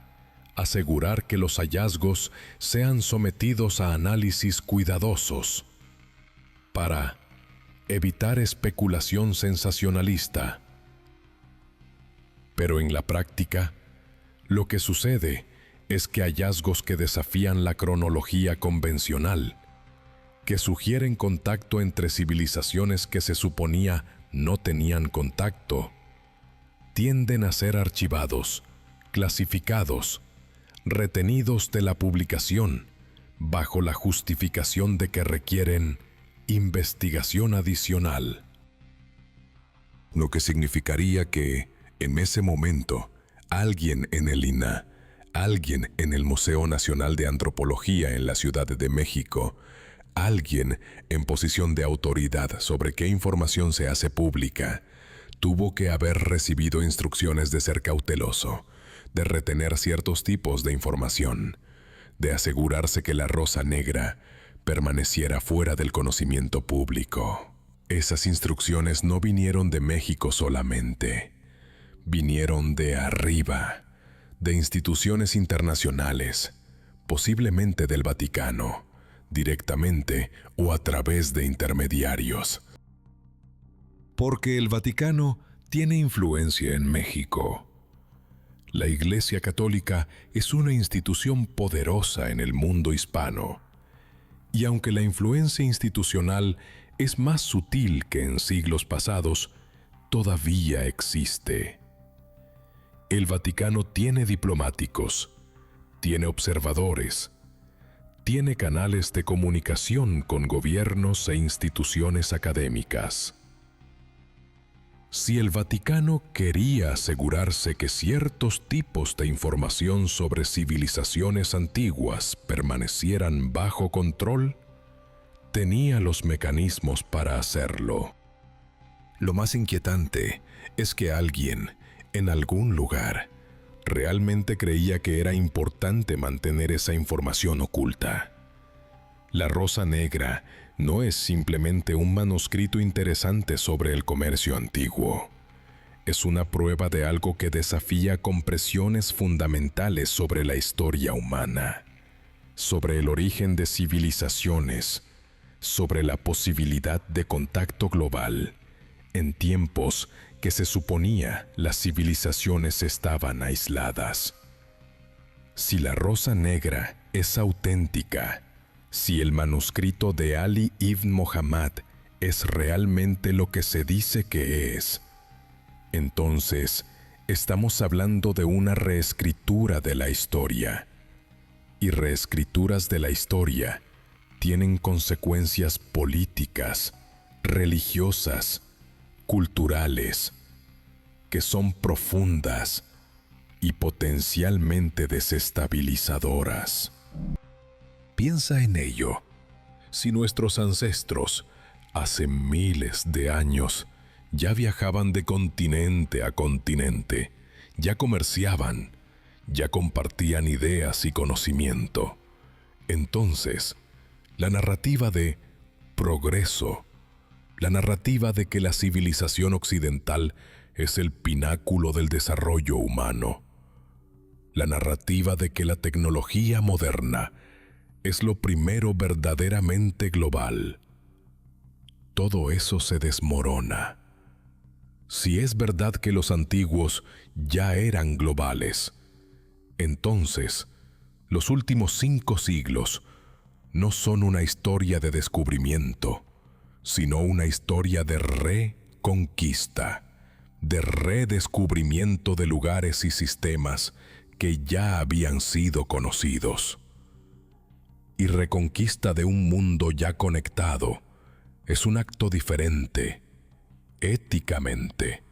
Speaker 2: asegurar que los hallazgos sean sometidos a análisis cuidadosos, para evitar especulación sensacionalista. Pero en la práctica, lo que sucede es que hallazgos que desafían la cronología convencional, que sugieren contacto entre civilizaciones que se suponía no tenían contacto, tienden a ser archivados, clasificados, retenidos de la publicación, bajo la justificación de que requieren investigación adicional. Lo que significaría que, en ese momento, alguien en el INAH, alguien en el Museo Nacional de Antropología en la Ciudad de México, alguien en posición de autoridad sobre qué información se hace pública, tuvo que haber recibido instrucciones de ser cauteloso, de retener ciertos tipos de información, de asegurarse que la Rosa Negra permaneciera fuera del conocimiento público. Esas instrucciones no vinieron de México solamente, vinieron de arriba, de instituciones internacionales, posiblemente del Vaticano, directamente o a través de intermediarios. Porque el Vaticano tiene influencia en México. La Iglesia Católica es una institución poderosa en el mundo hispano. Y aunque la influencia institucional es más sutil que en siglos pasados, todavía existe. El Vaticano tiene diplomáticos, tiene observadores, tiene canales de comunicación con gobiernos e instituciones académicas. Si el Vaticano quería asegurarse que ciertos tipos de información sobre civilizaciones antiguas permanecieran bajo control, tenía los mecanismos para hacerlo. Lo más inquietante es que alguien, en algún lugar, realmente creía que era importante mantener esa información oculta. La Rosa Negra no es simplemente un manuscrito interesante sobre el comercio antiguo. Es una prueba de algo que desafía compresiones fundamentales sobre la historia humana, sobre el origen de civilizaciones, sobre la posibilidad de contacto global, en tiempos que se suponía las civilizaciones estaban aisladas. Si la Rosa Negra es auténtica, si el manuscrito de Ali ibn Muhammad es realmente lo que se dice que es, entonces estamos hablando de una reescritura de la historia. Y reescrituras de la historia tienen consecuencias políticas, religiosas, culturales, que son profundas y potencialmente desestabilizadoras. Piensa en ello. Si nuestros ancestros, hace miles de años, ya viajaban de continente a continente, ya comerciaban, ya compartían ideas y conocimiento, entonces, la narrativa de progreso, la narrativa de que la civilización occidental es el pináculo del desarrollo humano, la narrativa de que la tecnología moderna es lo primero verdaderamente global. Todo eso se desmorona. Si es verdad que los antiguos ya eran globales, entonces los últimos 5 siglos no son una historia de descubrimiento, sino una historia de reconquista, de redescubrimiento de lugares y sistemas que ya habían sido conocidos. Y reconquista de un mundo ya conectado es un acto diferente, éticamente,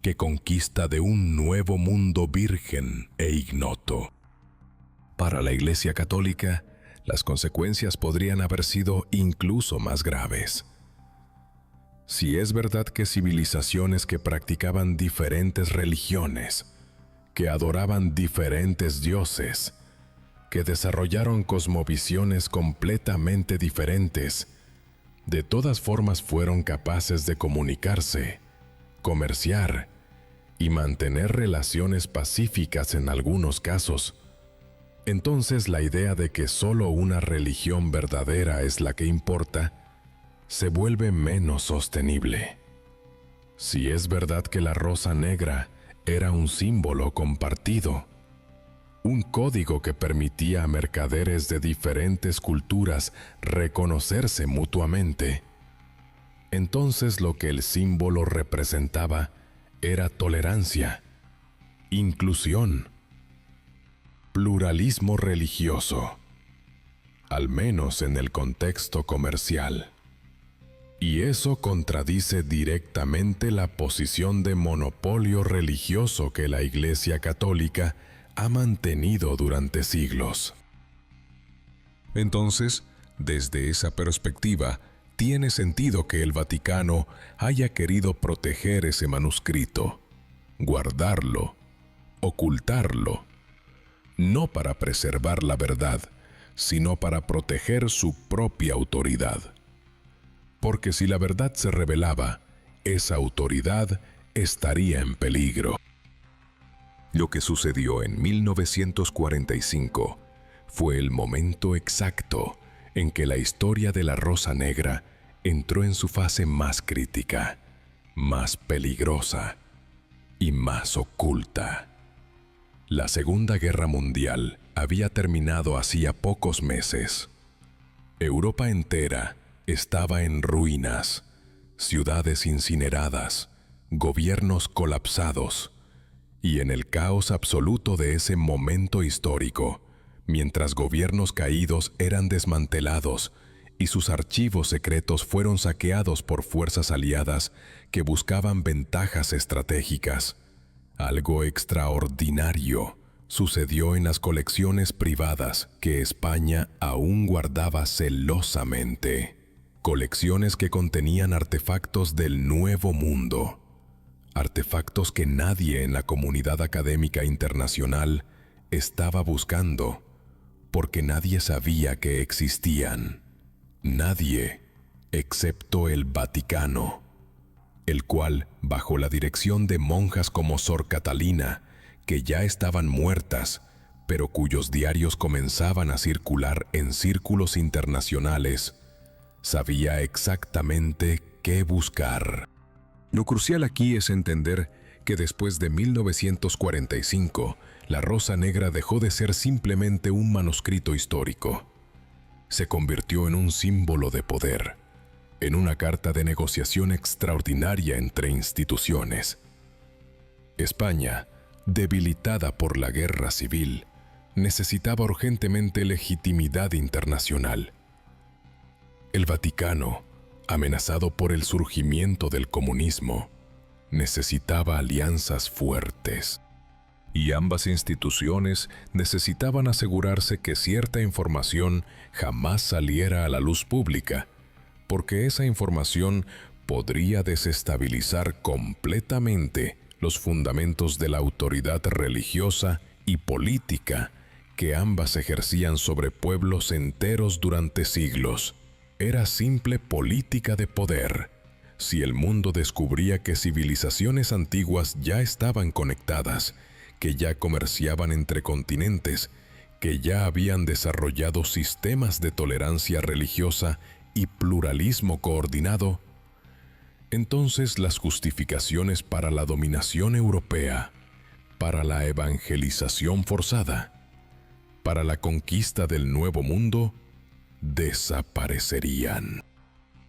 Speaker 2: que conquista de un nuevo mundo virgen e ignoto. Para la Iglesia Católica, las consecuencias podrían haber sido incluso más graves. Si es verdad que civilizaciones que practicaban diferentes religiones, que adoraban diferentes dioses, que desarrollaron cosmovisiones completamente diferentes, de todas formas fueron capaces de comunicarse, comerciar y mantener relaciones pacíficas en algunos casos, entonces la idea de que solo una religión verdadera es la que importa se vuelve menos sostenible. Si es verdad que la rosa negra era un símbolo compartido, un código que permitía a mercaderes de diferentes culturas reconocerse mutuamente, entonces lo que el símbolo representaba era tolerancia, inclusión, pluralismo religioso, al menos en el contexto comercial. Y eso contradice directamente la posición de monopolio religioso que la Iglesia Católica ha mantenido durante siglos. Entonces, desde esa perspectiva, tiene sentido que el Vaticano haya querido proteger ese manuscrito, guardarlo, ocultarlo, no para preservar la verdad, sino para proteger su propia autoridad. Porque si la verdad se revelaba, esa autoridad estaría en peligro. Lo que sucedió en 1945 fue el momento exacto en que la historia de la Rosa Negra entró en su fase más crítica, más peligrosa y más oculta. La Segunda Guerra Mundial había terminado hacía pocos meses. Europa entera estaba en ruinas, ciudades incineradas, gobiernos colapsados, y en el caos absoluto de ese momento histórico, mientras gobiernos caídos eran desmantelados y sus archivos secretos fueron saqueados por fuerzas aliadas que buscaban ventajas estratégicas, algo extraordinario sucedió en las colecciones privadas que España aún guardaba celosamente. Colecciones que contenían artefactos del Nuevo Mundo, artefactos que nadie en la comunidad académica internacional estaba buscando, porque nadie sabía que existían. Nadie, excepto el Vaticano, el cual, bajo la dirección de monjas como Sor Catalina, que ya estaban muertas, pero cuyos diarios comenzaban a circular en círculos internacionales, sabía exactamente qué buscar. Lo crucial aquí es entender que después de 1945, la Rosa Negra dejó de ser simplemente un manuscrito histórico. Se convirtió en un símbolo de poder, en una carta de negociación extraordinaria entre instituciones. España, debilitada por la guerra civil, necesitaba urgentemente legitimidad internacional. El Vaticano, amenazado por el surgimiento del comunismo, necesitaba alianzas fuertes. Y ambas instituciones necesitaban asegurarse que cierta información jamás saliera a la luz pública, porque esa información podría desestabilizar completamente los fundamentos de la autoridad religiosa y política que ambas ejercían sobre pueblos enteros durante siglos. Era simple política de poder. Si el mundo descubría que civilizaciones antiguas ya estaban conectadas, que ya comerciaban entre continentes, que ya habían desarrollado sistemas de tolerancia religiosa y pluralismo coordinado, entonces las justificaciones para la dominación europea, para la evangelización forzada, para la conquista del Nuevo Mundo, desaparecerían.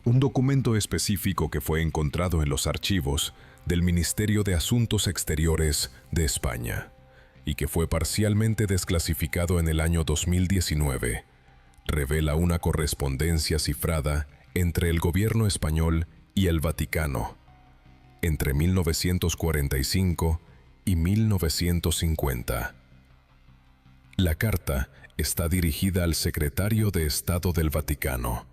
Speaker 2: Un documento específico que fue encontrado en los archivos
Speaker 1: del Ministerio de Asuntos Exteriores de España y que fue parcialmente desclasificado en el año 2019, revela una correspondencia cifrada entre el gobierno español y el Vaticano entre 1945 y 1950. La carta está dirigida al secretario de Estado del Vaticano,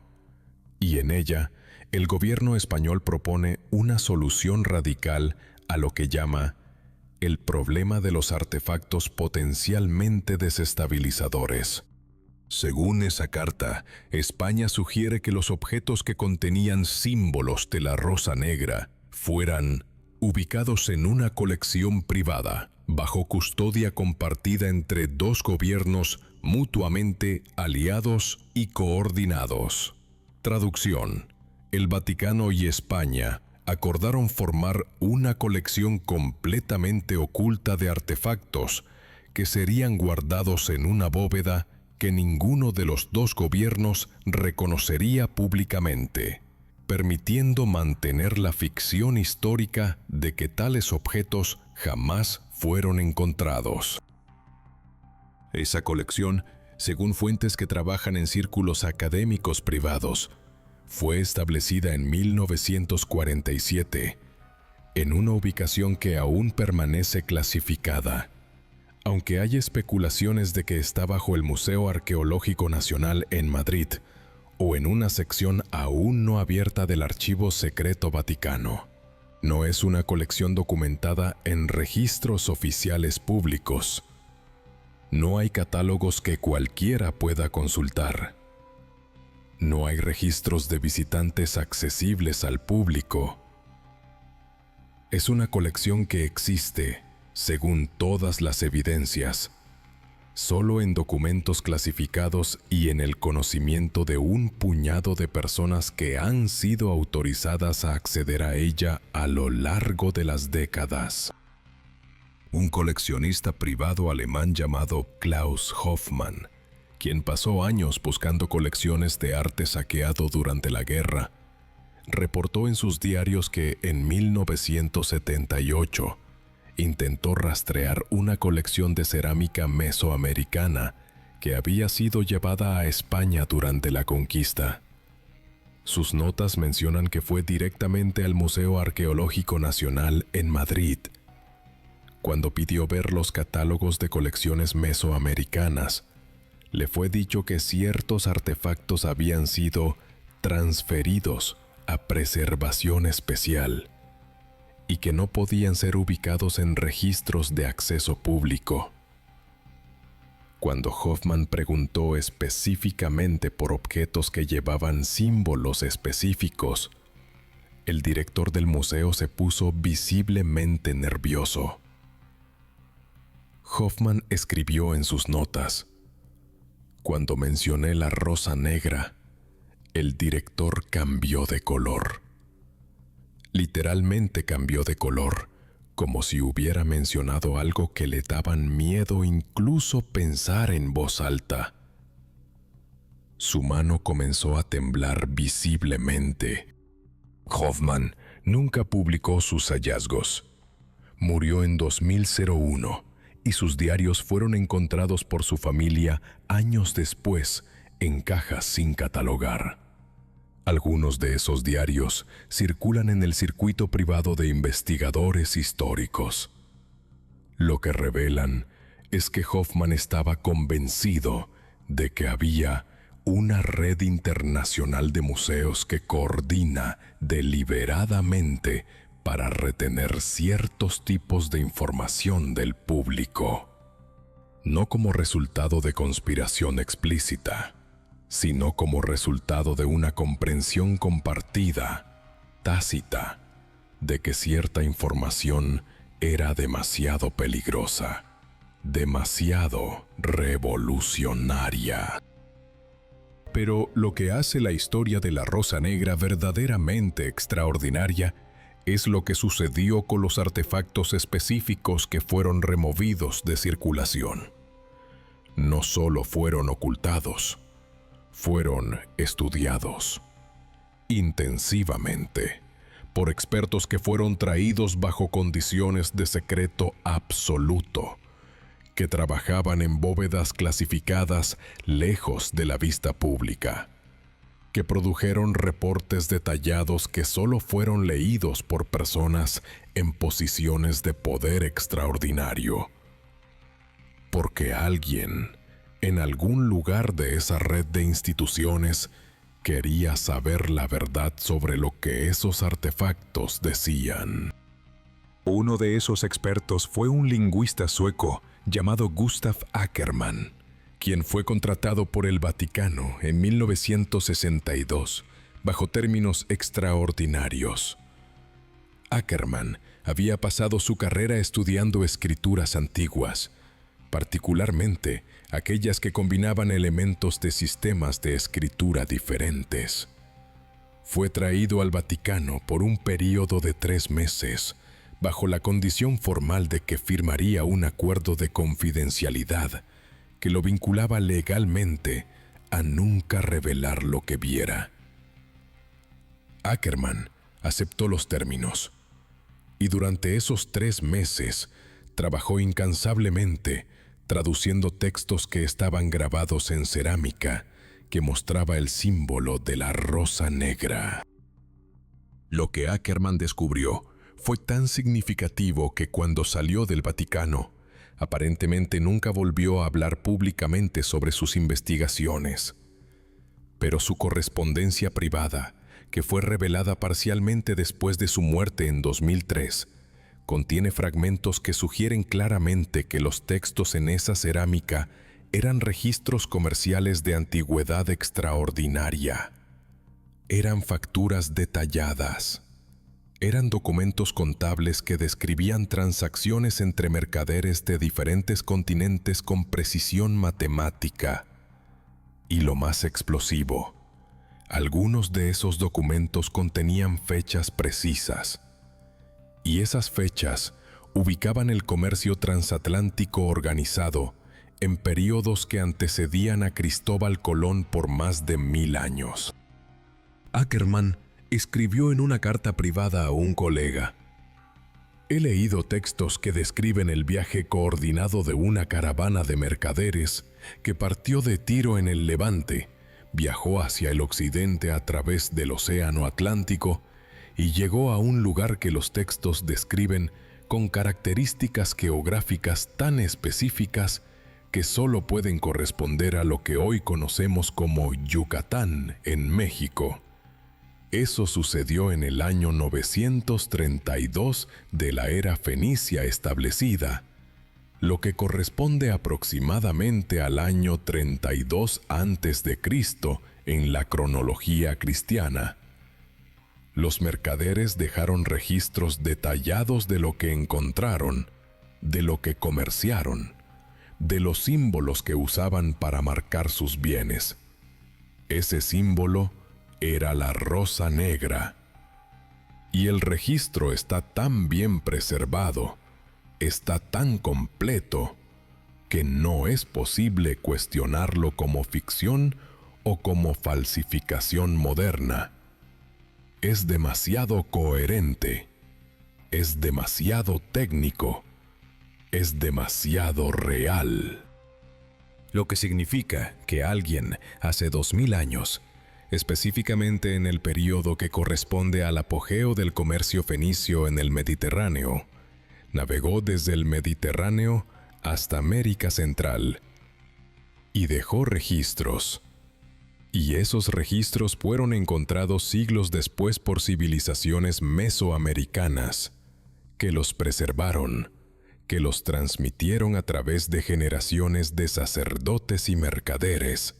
Speaker 1: y en ella el gobierno español propone una solución radical a lo que llama el problema de los artefactos potencialmente desestabilizadores. Según esa carta, España sugiere que los objetos que contenían símbolos de la Rosa Negra fueran ubicados en una colección privada, bajo custodia compartida entre dos gobiernos mutuamente aliados y coordinados. Traducción: el Vaticano y España acordaron formar una colección completamente oculta de artefactos que serían guardados en una bóveda que ninguno de los dos gobiernos reconocería públicamente, permitiendo mantener la ficción histórica de que tales objetos jamás fueron encontrados. Esa colección, según fuentes que trabajan en círculos académicos privados, fue establecida en 1947, en una ubicación que aún permanece clasificada, aunque hay especulaciones de que está bajo el Museo Arqueológico Nacional en Madrid o en una sección aún no abierta del Archivo Secreto Vaticano. No es una colección documentada en registros oficiales públicos. No hay catálogos que cualquiera pueda consultar. No hay registros de visitantes accesibles al público. Es una colección que existe, según todas las evidencias, solo en documentos clasificados y en el conocimiento de un puñado de personas que han sido autorizadas a acceder a ella a lo largo de las décadas. Un coleccionista privado alemán llamado Klaus Hoffmann, quien pasó años buscando colecciones de arte saqueado durante la guerra, reportó en sus diarios que en 1978 intentó rastrear una colección de cerámica mesoamericana que había sido llevada a España durante la conquista. Sus notas mencionan que fue directamente al Museo Arqueológico Nacional en Madrid, cuando pidió ver los catálogos de colecciones mesoamericanas. Le fue dicho que ciertos artefactos habían sido transferidos a preservación especial y que no podían ser ubicados en registros de acceso público. Cuando Hoffmann preguntó específicamente por objetos que llevaban símbolos específicos, el director del museo se puso visiblemente nervioso. Hoffmann escribió en sus notas: "Cuando mencioné la Rosa Negra, el director cambió de color. Literalmente cambió de color, como si hubiera mencionado algo que le daban miedo incluso pensar en voz alta. Su mano comenzó a temblar visiblemente". Hoffmann nunca publicó sus hallazgos. Murió en 2001 y sus diarios fueron encontrados por su familia años después en cajas sin catalogar. Algunos de esos diarios circulan en el circuito privado de investigadores históricos. Lo que revelan es que Hoffmann estaba convencido de que había una red internacional de museos que coordina deliberadamente para retener ciertos tipos de información del público, no como resultado de conspiración explícita, sino como resultado de una comprensión compartida, tácita, de que cierta información era demasiado peligrosa, demasiado revolucionaria. Pero lo que hace la historia de la Rosa Negra verdaderamente extraordinaria es lo que sucedió con los artefactos específicos que fueron removidos de circulación. No solo fueron ocultados, fueron estudiados intensivamente por expertos que fueron traídos bajo condiciones de secreto absoluto, que trabajaban en bóvedas clasificadas lejos de la vista pública, que produjeron reportes detallados que solo fueron leídos por personas en posiciones de poder extraordinario. Porque alguien, en algún lugar de esa red de instituciones, quería saber la verdad sobre lo que esos artefactos decían.
Speaker 3: Uno de esos expertos fue un lingüista sueco llamado Gustav Ackerman,
Speaker 1: quien fue contratado por el Vaticano en 1962 bajo términos extraordinarios. Ackerman había pasado su carrera estudiando escrituras antiguas, particularmente aquellas que combinaban elementos de sistemas de escritura diferentes. Fue traído al Vaticano por un período de 3 meses, bajo la condición formal de que firmaría un acuerdo de confidencialidad que lo vinculaba legalmente a nunca revelar lo que viera. Ackerman aceptó los términos, y durante esos 3 meses trabajó incansablemente traduciendo textos que estaban grabados en cerámica que mostraba el símbolo de la rosa negra. Lo que Ackerman descubrió fue tan significativo que cuando salió del Vaticano, aparentemente nunca volvió a hablar públicamente sobre sus investigaciones. Pero su correspondencia privada, que fue revelada parcialmente después de su muerte en 2003, contiene fragmentos que sugieren claramente que los textos en esa cerámica eran registros comerciales de antigüedad extraordinaria. Eran facturas detalladas. Eran documentos contables que describían transacciones entre mercaderes de diferentes continentes con precisión matemática. Y lo más explosivo, algunos de esos documentos contenían fechas precisas. Y esas fechas ubicaban el comercio transatlántico organizado en periodos que antecedían a Cristóbal Colón por más de 1000 años. Ackerman escribió en una carta privada a un colega: «He leído textos que describen el viaje coordinado de una caravana de mercaderes que partió de Tiro en el Levante, viajó hacia el occidente a través del Océano Atlántico y llegó a un lugar que los textos describen con características geográficas tan específicas que solo pueden corresponder a lo que hoy conocemos como Yucatán en México. Eso sucedió en el año 932 de la era fenicia establecida, lo que corresponde aproximadamente al año 32 a.C. en la cronología cristiana. Los mercaderes dejaron registros detallados de lo que encontraron, de lo que comerciaron, de los símbolos que usaban para marcar sus bienes. Ese símbolo era la rosa negra. Y el registro está tan bien preservado, está tan completo, que no es posible cuestionarlo como ficción o como falsificación moderna. Es demasiado coherente, es demasiado técnico, es demasiado real. Lo que significa que alguien hace 2000 años, específicamente en el período que corresponde al apogeo del comercio fenicio en el Mediterráneo, navegó desde el Mediterráneo hasta América Central y dejó registros. Y esos registros fueron encontrados siglos después por civilizaciones mesoamericanas, que los preservaron, que los transmitieron a través de generaciones de sacerdotes y mercaderes,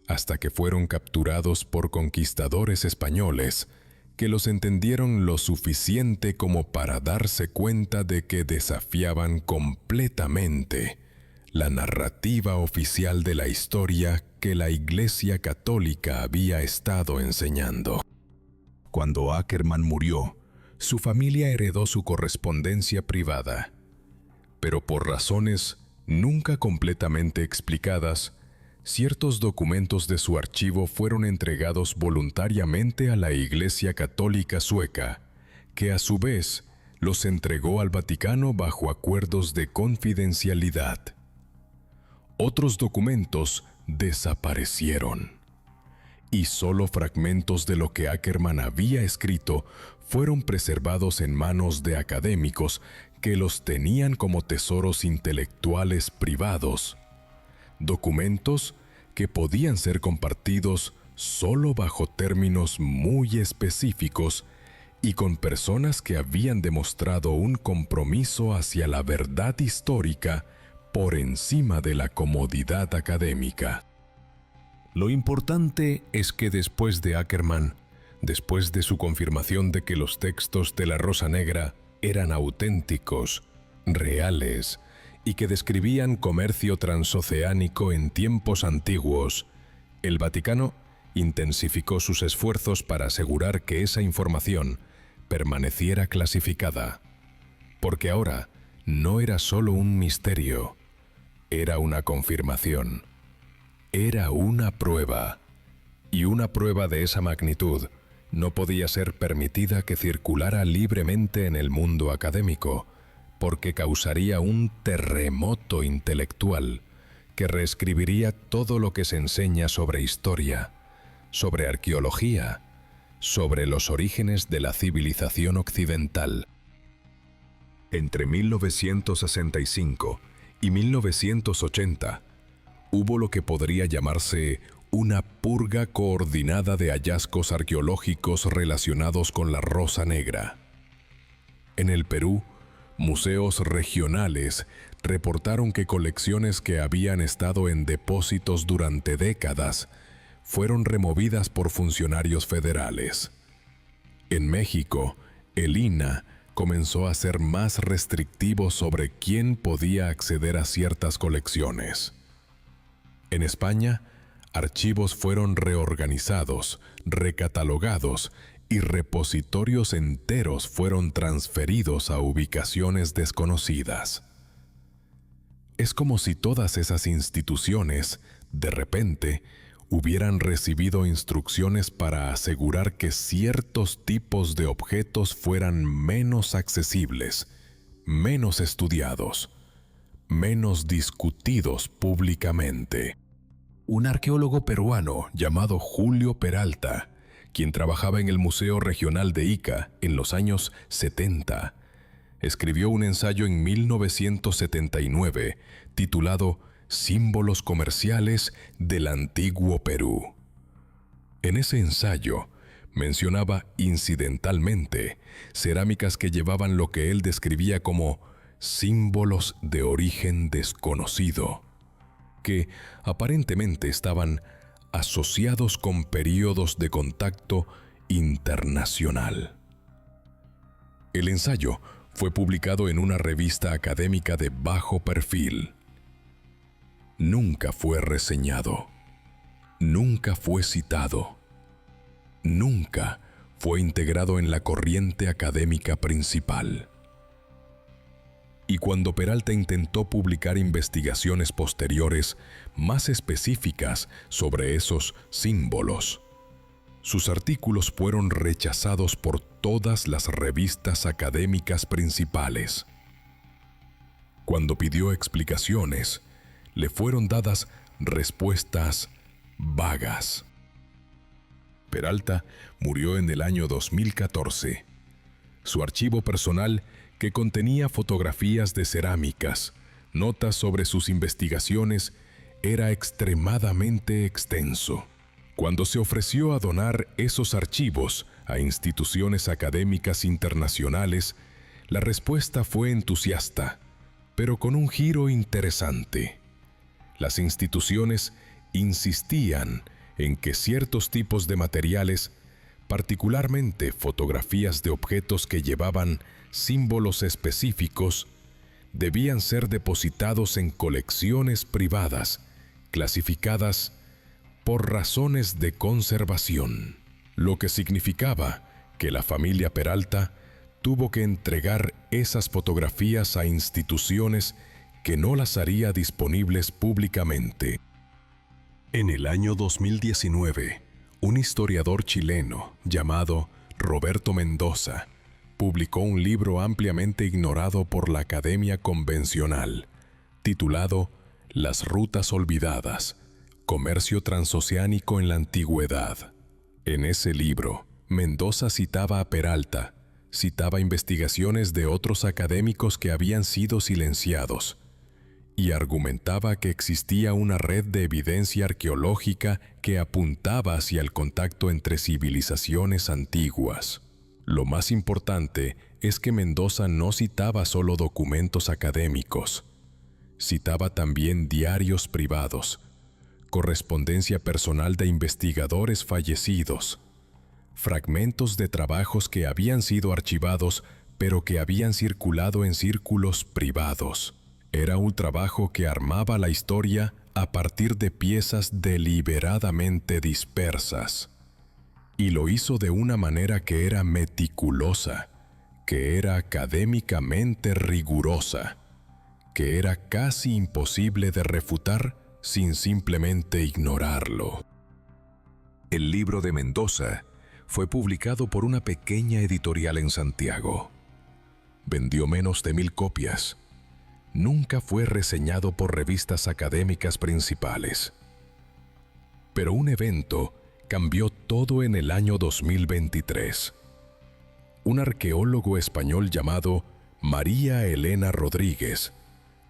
Speaker 1: hasta que fueron capturados por conquistadores españoles, que los entendieron lo suficiente como para darse cuenta de que desafiaban completamente la narrativa oficial de la historia que la Iglesia Católica había estado enseñando. Cuando Ackerman murió, su familia heredó su correspondencia privada, pero por razones nunca completamente explicadas, ciertos documentos de su archivo fueron entregados voluntariamente a la Iglesia Católica Sueca que a su vez los entregó al Vaticano bajo acuerdos de confidencialidad. Otros documentos desaparecieron, y solo fragmentos de lo que Ackerman había escrito fueron preservados en manos de académicos que los tenían como tesoros intelectuales privados, documentos que podían ser compartidos solo bajo términos muy específicos y con personas que habían demostrado un compromiso hacia la verdad histórica por encima de la comodidad académica.
Speaker 2: Lo importante es que después de Ackerman, después de su confirmación de que los textos de la Rosa Negra eran auténticos, reales, y que describían comercio transoceánico en tiempos antiguos, el Vaticano intensificó sus esfuerzos para asegurar que esa información permaneciera clasificada, porque ahora no era solo un misterio, era una confirmación, era una prueba, y una prueba de esa magnitud no podía ser permitida que circulara libremente en el mundo académico, porque causaría un terremoto intelectual que reescribiría todo lo que se enseña sobre historia, sobre arqueología, sobre los orígenes de la civilización occidental.
Speaker 3: Entre 1965 y 1980, hubo lo que podría llamarse una purga coordinada de hallazgos arqueológicos relacionados con la Rosa Negra. En el Perú, museos regionales reportaron que colecciones que habían estado en depósitos durante décadas fueron removidas por funcionarios federales. En México, el INAH comenzó a ser más restrictivo sobre quién podía acceder a ciertas colecciones. En España, archivos fueron reorganizados, recatalogados y repositorios enteros fueron transferidos a ubicaciones desconocidas. Es como si todas esas instituciones, de repente, hubieran recibido instrucciones para asegurar que ciertos tipos de objetos fueran menos accesibles, menos estudiados, menos discutidos públicamente. Un arqueólogo peruano llamado Julio Peralta, quien trabajaba en el Museo Regional de Ica en los años 70, escribió un ensayo en 1979 titulado Símbolos comerciales del antiguo Perú. En ese ensayo mencionaba incidentalmente cerámicas que llevaban lo que él describía como símbolos de origen desconocido, que aparentemente estaban asociados con períodos de contacto internacional. El ensayo fue publicado en una revista académica de bajo perfil. Nunca fue reseñado, nunca fue citado, nunca fue integrado en la corriente académica principal. Y cuando Peralta intentó publicar investigaciones posteriores más específicas sobre esos símbolos, sus artículos fueron rechazados por todas las revistas académicas principales. Cuando pidió explicaciones, le fueron dadas respuestas vagas. Peralta murió en el año 2014. Su archivo personal, que contenía fotografías de cerámicas, notas sobre sus investigaciones, era extremadamente extenso. Cuando se ofreció a donar esos archivos a instituciones académicas internacionales, la respuesta fue entusiasta, pero con un giro interesante. Las instituciones insistían en que ciertos tipos de materiales, particularmente fotografías de objetos que llevaban símbolos específicos, debían ser depositados en colecciones privadas, clasificadas por razones de conservación, lo que significaba que la familia Peralta tuvo que entregar esas fotografías a instituciones que no las haría disponibles públicamente. En el año 2019, un historiador chileno llamado Roberto Mendoza
Speaker 1: publicó un libro ampliamente ignorado por la academia convencional, titulado Las Rutas Olvidadas, Comercio Transoceánico en la Antigüedad. En ese libro, Mendoza citaba a Peralta, citaba investigaciones de otros académicos que habían sido silenciados, y argumentaba que existía una red de evidencia arqueológica que apuntaba hacia el contacto entre civilizaciones antiguas. Lo más importante es que Mendoza no citaba solo documentos académicos, citaba también diarios privados, correspondencia personal de investigadores fallecidos, fragmentos de trabajos que habían sido archivados pero que habían circulado en círculos privados. Era un trabajo que armaba la historia a partir de piezas deliberadamente dispersas. Y lo hizo de una manera que era meticulosa, que era académicamente rigurosa, que era casi imposible de refutar sin simplemente ignorarlo.
Speaker 3: El libro de Mendoza fue publicado por una pequeña editorial en Santiago. Vendió menos de 1000 copias. Nunca fue reseñado por revistas académicas principales. Pero un evento cambió todo en el año 2023. Un arqueólogo español llamado María Elena Rodríguez,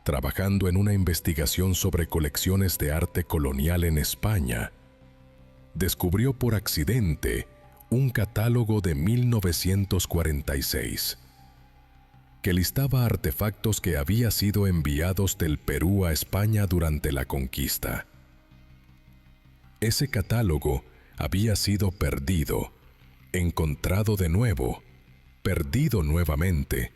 Speaker 3: trabajando en una investigación sobre colecciones de arte colonial en España, descubrió por accidente un catálogo de 1946 que listaba artefactos que habían sido enviados del Perú a España durante la conquista. Ese catálogo había sido perdido, encontrado de nuevo, perdido nuevamente,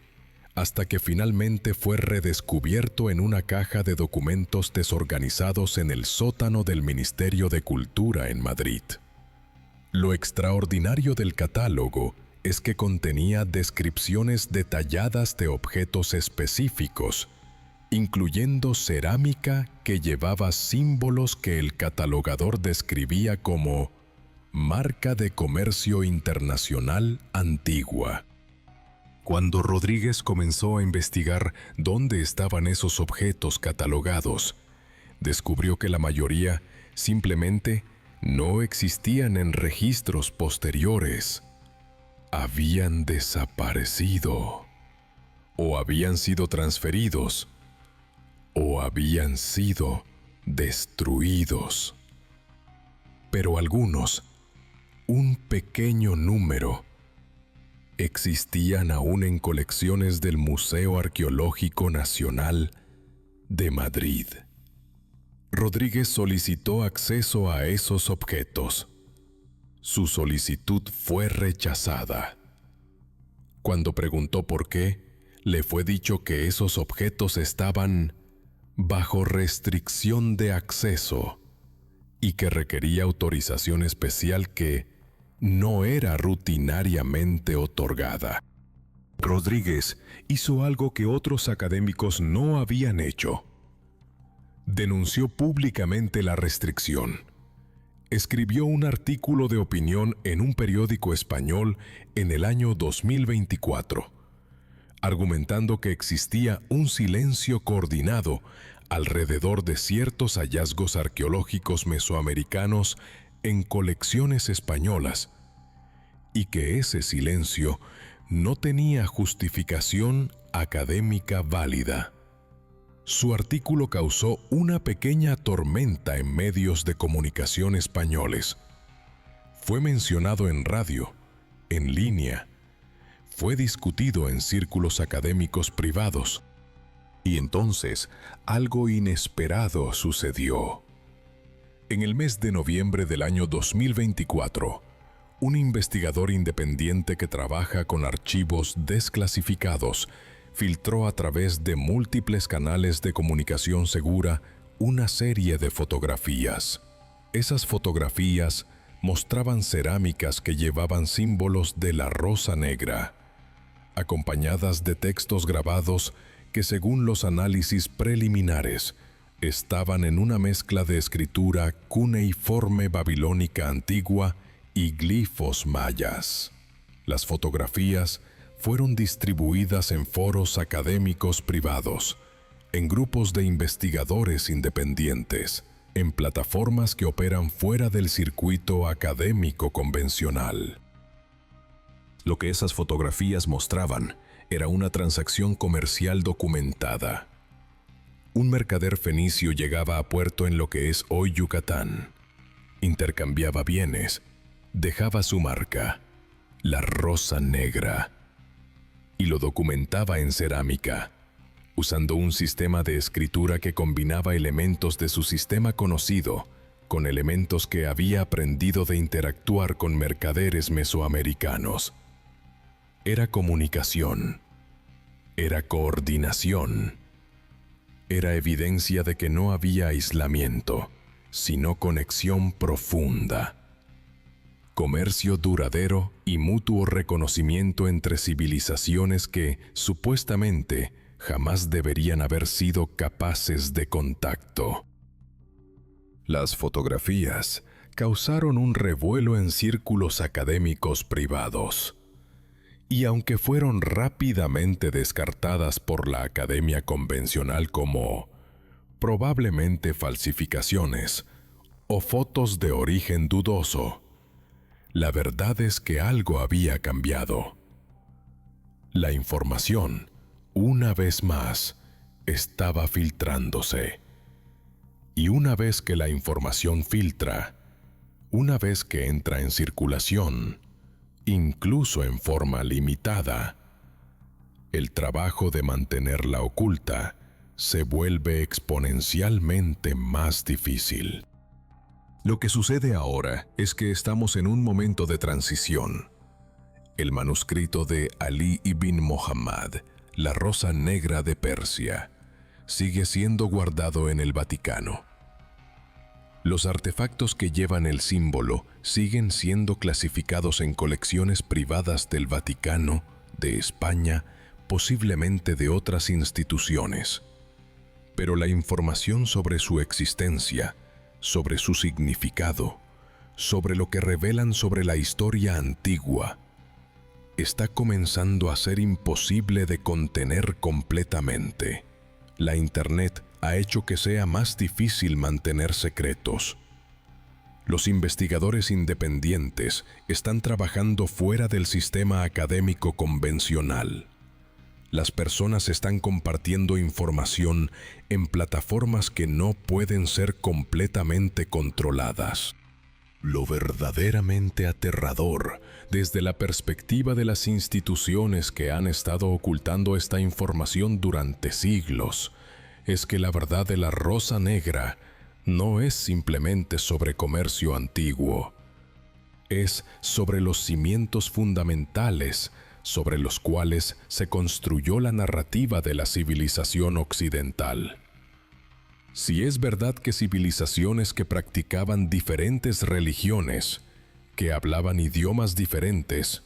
Speaker 3: hasta que finalmente fue redescubierto en una caja de documentos desorganizados en el sótano del Ministerio de Cultura en Madrid. Lo extraordinario del catálogo es que contenía descripciones detalladas de objetos específicos, incluyendo cerámica que llevaba símbolos que el catalogador describía como marca de comercio internacional antigua. Cuando Rodríguez comenzó a investigar dónde estaban esos objetos catalogados, descubrió que la mayoría simplemente no existían en registros posteriores. Habían desaparecido, o habían sido transferidos, o habían sido destruidos. Pero algunos, un pequeño número, existían aún en colecciones del Museo Arqueológico Nacional de Madrid. Rodríguez solicitó acceso a esos objetos. Su solicitud fue rechazada. Cuando preguntó por qué, le fue dicho que esos objetos estaban bajo restricción de acceso y que requería autorización especial que no era rutinariamente otorgada. Rodríguez hizo algo que otros académicos no habían hecho. Denunció públicamente la restricción. Escribió un artículo de opinión en un periódico español en el año 2024, argumentando que existía un silencio coordinado alrededor de ciertos hallazgos arqueológicos mesoamericanos en colecciones españolas, y que ese silencio no tenía justificación académica válida. Su artículo causó una pequeña tormenta en medios de comunicación españoles. Fue mencionado en radio, en línea, fue discutido en círculos académicos privados. Y entonces, algo inesperado sucedió. En el mes de noviembre del año 2024, un investigador independiente que trabaja con archivos desclasificados filtró a través de múltiples canales de comunicación segura una serie de fotografías. Esas fotografías mostraban cerámicas que llevaban símbolos de la Rosa Negra, acompañadas de textos grabados que, según los análisis preliminares, estaban en una mezcla de escritura cuneiforme babilónica antigua y glifos mayas. Las fotografías fueron distribuidas en foros académicos privados, en grupos de investigadores independientes, en plataformas que operan fuera del circuito académico convencional. Lo que esas fotografías mostraban era una transacción comercial documentada. Un mercader fenicio llegaba a puerto en lo que es hoy Yucatán. Intercambiaba bienes, dejaba su marca, la rosa negra, y lo documentaba en cerámica, usando un sistema de escritura que combinaba elementos de su sistema conocido con elementos que había aprendido de interactuar con mercaderes mesoamericanos. Era comunicación, era coordinación, era evidencia de que no había aislamiento, sino conexión profunda. Comercio duradero y mutuo reconocimiento entre civilizaciones que, supuestamente, jamás deberían haber sido capaces de contacto. Las fotografías causaron un revuelo en círculos académicos privados. Y aunque fueron rápidamente descartadas por la academia convencional como probablemente falsificaciones o fotos de origen dudoso, la verdad es que algo había cambiado. La información, una vez más, estaba filtrándose. Y una vez que la información filtra, una vez que entra en circulación, incluso en forma limitada, el trabajo de mantenerla oculta se vuelve exponencialmente más difícil. Lo que sucede ahora es que estamos en un momento de transición. El manuscrito de Ali ibn Muhammad, la Rosa Negra de Persia, sigue siendo guardado en el Vaticano. Los artefactos que llevan el símbolo siguen siendo clasificados en colecciones privadas del Vaticano, de España, posiblemente de otras instituciones. Pero la información sobre su existencia, sobre su significado, sobre lo que revelan sobre la historia antigua, está comenzando a ser imposible de contener completamente. La Internet ha hecho que sea más difícil mantener secretos. Los investigadores independientes están trabajando fuera del sistema académico convencional. Las personas están compartiendo información en plataformas que no pueden ser completamente controladas. Lo verdaderamente aterrador, desde la perspectiva de las instituciones que han estado ocultando esta información durante siglos, es que la verdad de la Rosa Negra no es simplemente sobre comercio antiguo. Es sobre los cimientos fundamentales sobre los cuales se construyó la narrativa de la civilización occidental. Si es verdad que civilizaciones que practicaban diferentes religiones, que hablaban idiomas diferentes,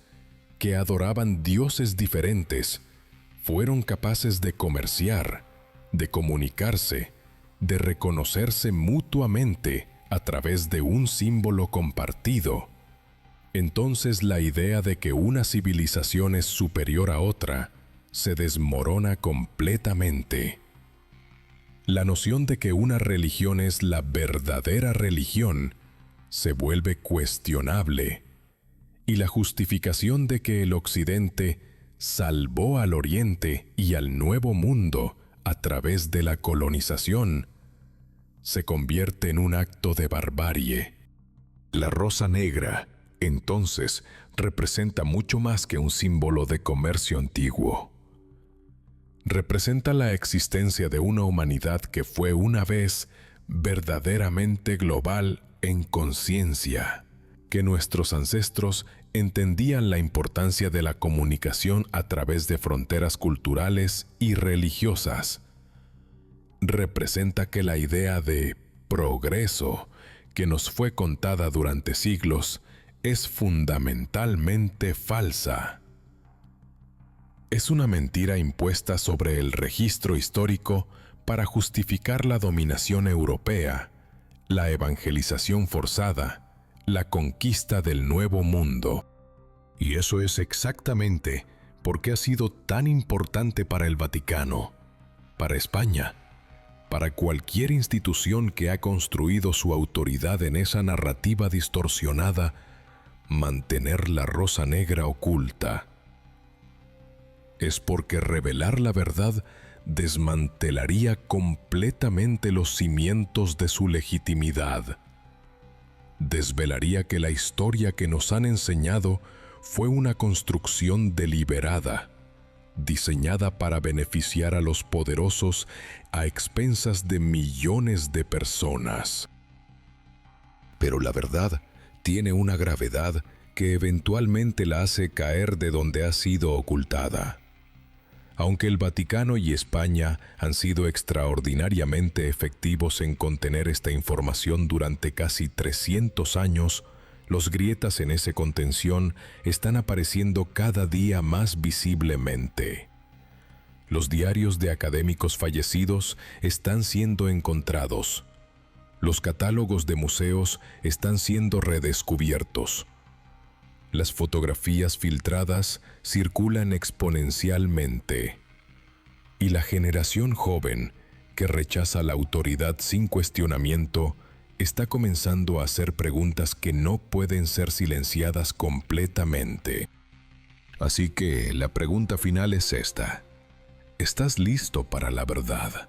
Speaker 3: que adoraban dioses diferentes, fueron capaces de comerciar, de comunicarse, de reconocerse mutuamente a través de un símbolo compartido, entonces la idea de que una civilización es superior a otra se desmorona completamente. La noción de que una religión es la verdadera religión se vuelve cuestionable, y la justificación de que el Occidente salvó al Oriente y al Nuevo Mundo a través de la colonización se convierte en un acto de barbarie. La Rosa Negra, entonces, representa mucho más que un símbolo de comercio antiguo. Representa la existencia de una humanidad que fue una vez verdaderamente global en conciencia, que nuestros ancestros entendían la importancia de la comunicación a través de fronteras culturales y religiosas. Representa que la idea de progreso que nos fue contada durante siglos es fundamentalmente falsa. Es una mentira impuesta sobre el registro histórico para justificar la dominación europea, la evangelización forzada, la conquista del Nuevo Mundo. Y eso es exactamente ¿Por qué ha sido tan importante para el Vaticano, para España, para cualquier institución que ha construido su autoridad en esa narrativa distorsionada, mantener la rosa negra oculta? Es porque revelar la verdad desmantelaría completamente los cimientos de su legitimidad. Desvelaría que la historia que nos han enseñado fue una construcción deliberada, diseñada para beneficiar a los poderosos a expensas de millones de personas. Pero la verdad tiene una gravedad que eventualmente la hace caer de donde ha sido ocultada. Aunque el Vaticano y España han sido extraordinariamente efectivos en contener esta información durante casi 300 años, los grietas en esa contención están apareciendo cada día más visiblemente. Los diarios de académicos fallecidos están siendo encontrados. Los catálogos de museos están siendo redescubiertos. Las fotografías filtradas circulan exponencialmente. Y la generación joven, que rechaza la autoridad sin cuestionamiento, está comenzando a hacer preguntas que no pueden ser silenciadas completamente. Así que la pregunta final es esta: ¿estás listo para la verdad?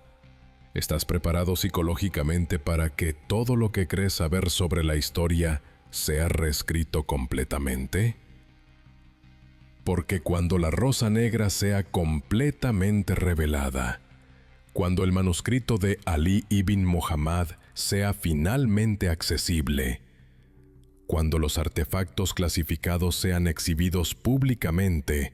Speaker 3: ¿Estás preparado psicológicamente para que todo lo que crees saber sobre la historia sea reescrito completamente? Porque cuando la rosa negra sea completamente revelada, cuando el manuscrito de Ali ibn Muhammad sea finalmente accesible, cuando los artefactos clasificados sean exhibidos públicamente,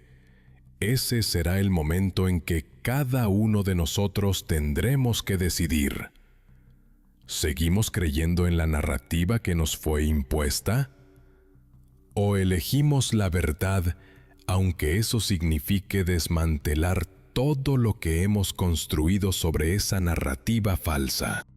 Speaker 3: ese será el momento en que cada uno de nosotros tendremos que decidir: ¿seguimos creyendo en la narrativa que nos fue impuesta? ¿O elegimos la verdad, aunque eso signifique desmantelar todo lo que hemos construido sobre esa narrativa falsa?